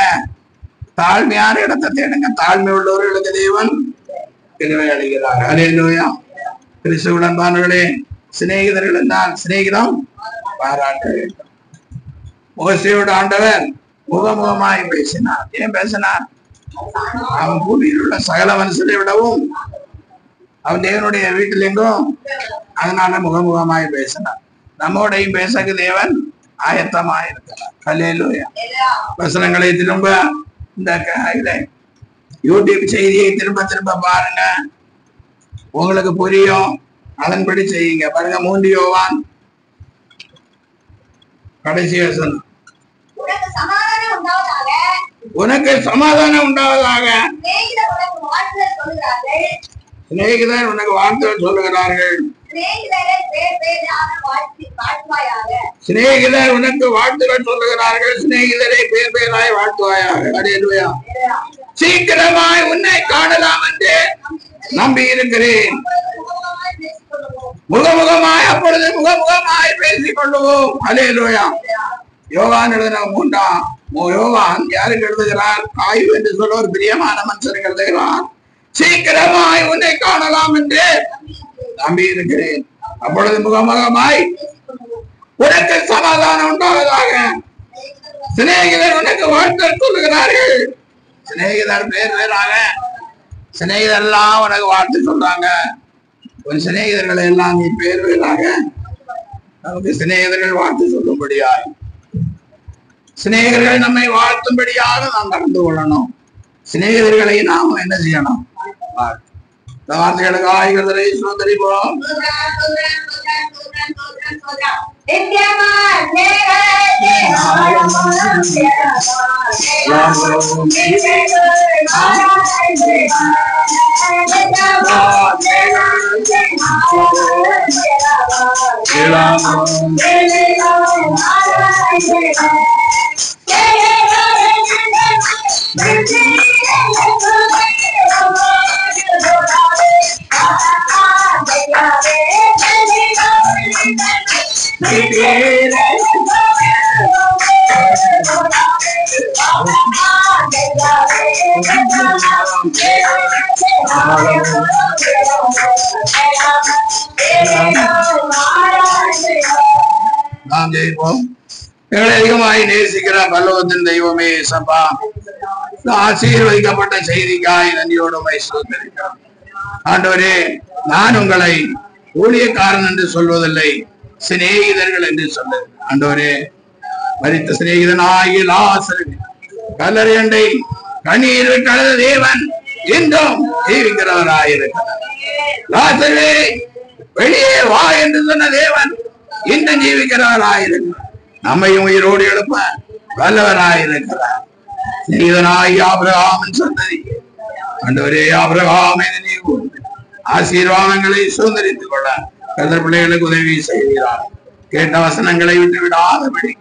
தாழ்மையான இடத்தை தேடுங்க. தாழ்மை உள்ளவர்களுக்கு தேவன் கிருபை அளிக்கிறார். அல்லேலூயா. கிறிஸ்துவுடன் பாருங்களே, சிநேகிதர்கள் என்றால் சிநேகிதம் பாராட்ட வேண்டும். மோசேயோட ஆண்டவர் முகமுகமாய் பேசினார். ஏன் பேசினார்? அவன் பூமியில் உள்ள சகல மனுஷனை விடவும் அவன் தேவனுடைய வீட்டில் எங்கும், அதனால முகமுகமாய் பேசினார். நம்மோடையும் பேசக்கு தேவன் ஆயத்தமாய் இருக்கிறார். அல்லேலூயா. வசனங்களை திரும்ப இந்த யூடியூப் செய்தியை திரும்ப திரும்ப பாருங்க, உங்களுக்கு புரியும். அதன்படி செய்யுங்க. பாருங்க, 3 யோவான் கடைசி வசனம். உனக்கு சமாதானம் உண்டாவதாக, சிநேகிதர் உனக்கு வாழ்த்துதல் சொல்லுகிறார்கள். சிநேகிதர் உனக்கு வாழ்த்துதல் சொல்லுகிறார்கள், சிநேகிதரை பேர் பேராய் வாழ்த்துவாயாக. அல்லேலூயா. சீக்கிரமாய் உன்னை காணலாம் என்று நம்பி இருக்கிறேன். முகமுகமாய், அப்பொழுது முகமுகமாய் பேசிக் கொள்ளுவோம். அல்லேலூயா. யோவான் எழுதின 3ஆம் யோவான் யாருக்கு எழுதுகிறார்? ஆய்வு என்று சொல்ல ஒரு பிரியமான மனுஷனுக்கு எழுதுகிறார். சீக்கிரமாய் உன்னை காணலாம் என்று நம்பி இருக்கிறேன், அப்பொழுது முகமுகமாய் உனக்கு சமாதானம் உண்டாவதாக. சிநேகிதர் உனக்கு வாழ்த்து சொல்லுகிறார்கள். சிநேகிதர் பேர் பேராக சிநேகிதர் எல்லாம் உனக்கு வாழ்த்து சொல்றாங்க. உன் சிநேகிதர்களை எல்லாம் நீ பேர் பேராக நமக்கு சிநேகிதர்கள் வாழ்த்து சொல்லும்படியாய், சிநேகிதர்கள் நம்மை வாழ்த்தும்படியாக நாம் நடந்து கொள்ளணும். சிநேகிதர்களை நாம் என்ன செய்யணும்? இந்த வார்த்தைகளுக்கு ஆய்களை சுதந்திரிப்போம். நாம் ஜெயிப்போம். எங்களை அதிகமாய் நேசிக்கிற பல்லவத்தின் தெய்வமே சபா, ஆசீர்வதிக்கப்பட்ட செய்திக்காய் நன்றியோடு ஸ்தோத்திரிக்கிறோம். ஆண்டவரே, நான் உங்களை ஊழியக்காரன் என்று சொல்வதில்லை, சிநேகிதர்கள் என்று சொல்லுங்கள். ஆண்டவரே, மரித்த சிநேகிதனாகிய லாசரு கல்லறை அண்டை கண்ணீர் கலந்த தேவன் இன்றும் ஜீவிக்கிறவராயிருக்கிறார். லாசருவே, வெளியே வா என்று சொன்ன தேவன் இன்னும் ஜீவிக்கிறவராயிருக்கிறார். நம்மையும் உயிரோடு எழுப்ப வல்லவராயிருக்கிறார். சிநேகிதனாகிய ஆபிரகாமின் சந்ததி ஆண்டவரே, ஆபிரகாமை ஆசீர்வாதங்களை சுதந்திரித்துக் கொள்ள கர்த்தர் பிள்ளைகளுக்கு உதவி செய்கிறார். கேட்ட வசனங்களை விட்டு விடாதபடி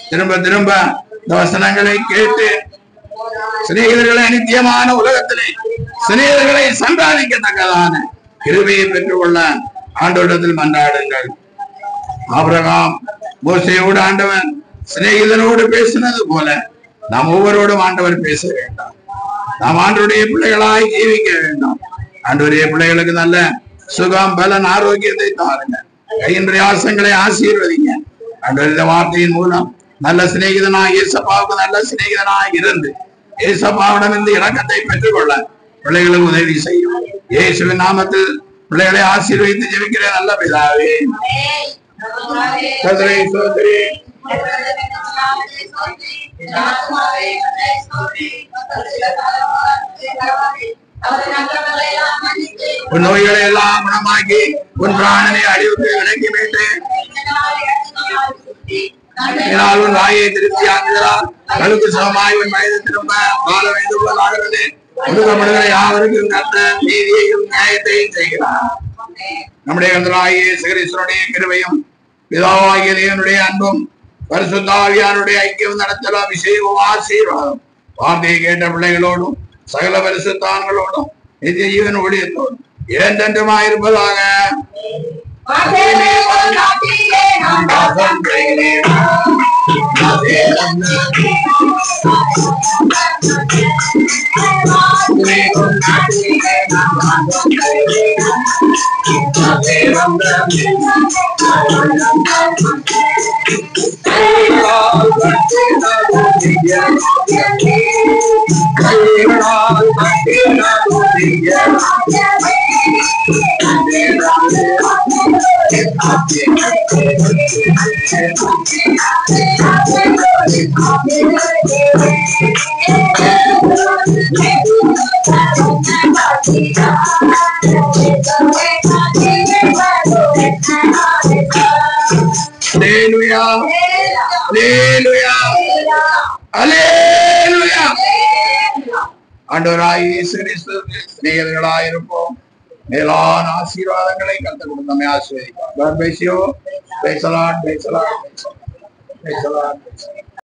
திரும்ப திரும்ப இந்த வசனங்களை கேட்டு சிநேகிதர்களை நித்தியமான உலகத்திலே சிநேகிதர்களை சம்பாதிக்கத்தக்கதான கிருபையை பெற்றுக்கொள்ள ஆண்டவரிடத்தில் மன்றாடுங்கள். ஆபிரகாம் மோசேயோடு ஆண்டவன் சிநேகிதனோடு பேசினது போல நாம் ஒவ்வொருவரோடும் ஆண்டவர் பேச வேண்டாம். நாம் ஆண்டவருடைய பிள்ளைகளாய் ஜீவிக்க வேண்டும். ஆண்டவருடைய பிள்ளைகளுக்கு நல்ல சுகம், பலன், ஆரோக்கியத்தை தாருங்க. கையின் பிரயாசங்களை ஆசீர்வதிங்க. ஆண்டவர் இந்த வார்த்தையின் மூலம் நல்ல சிநேகிதனாய் இயேசப்பாவுக்கு நல்ல சிநேகிதனாய் இருந்து இயேசப்பாவிடம் இருந்து இரக்கத்தை பெற்றுக்கொள்ள பிள்ளைகளுக்கு உதவி செய்யும். இயேசுவின் நாமத்தில் பிள்ளைகளை ஆசீர்வதித்து ஜெபிக்கிற நல்ல பிதாவே. உன் நோய்களை எல்லாம் குணமாக்கி உன் பிராணனை அழிவுக்கு விலக்கி மீட்டு உன் வாயை திருப்தி ஆக்குகிறார். கழுக்கு சமமாய் உன் வயது திரும்ப வாழ வேண்டுகோளாகிறது. ஒடுக்கப்படுகிற யாவருக்கும் கர்த்த நீதியையும் நியாயத்தையும் செய்கிறார். நம்முடைய கர்த்தராகிய இயேசு கிறிஸ்துவினுடைய கிருபையும் பிதாவாகிய தேவனுடைய அன்பும் பரிசுத்த ஆவியானுடைய ஐக்கியம் நடத்தல் அபிஷேகம் ஆசீர்வாதம் வார்த்தையை கேட்ட பிள்ளைகளோடும் சகல பரிசுத்தான்களோடும் நித்திய ஜீவன் ஊழியத்தோடும் என்றென்றுமாயிருப்பதாக. ஆண்டவராய் இயேசு கிறிஸ்துவுக்கு சிநேகிதர்களாயிருப்போம். மேலான ஆசீர்வாதங்களை கர்த்தர் கொடுத்து நம்மை ஆசீர்வதிப்பார். God bless you. Praise the Lord. Praise the Lord. Praise the Lord.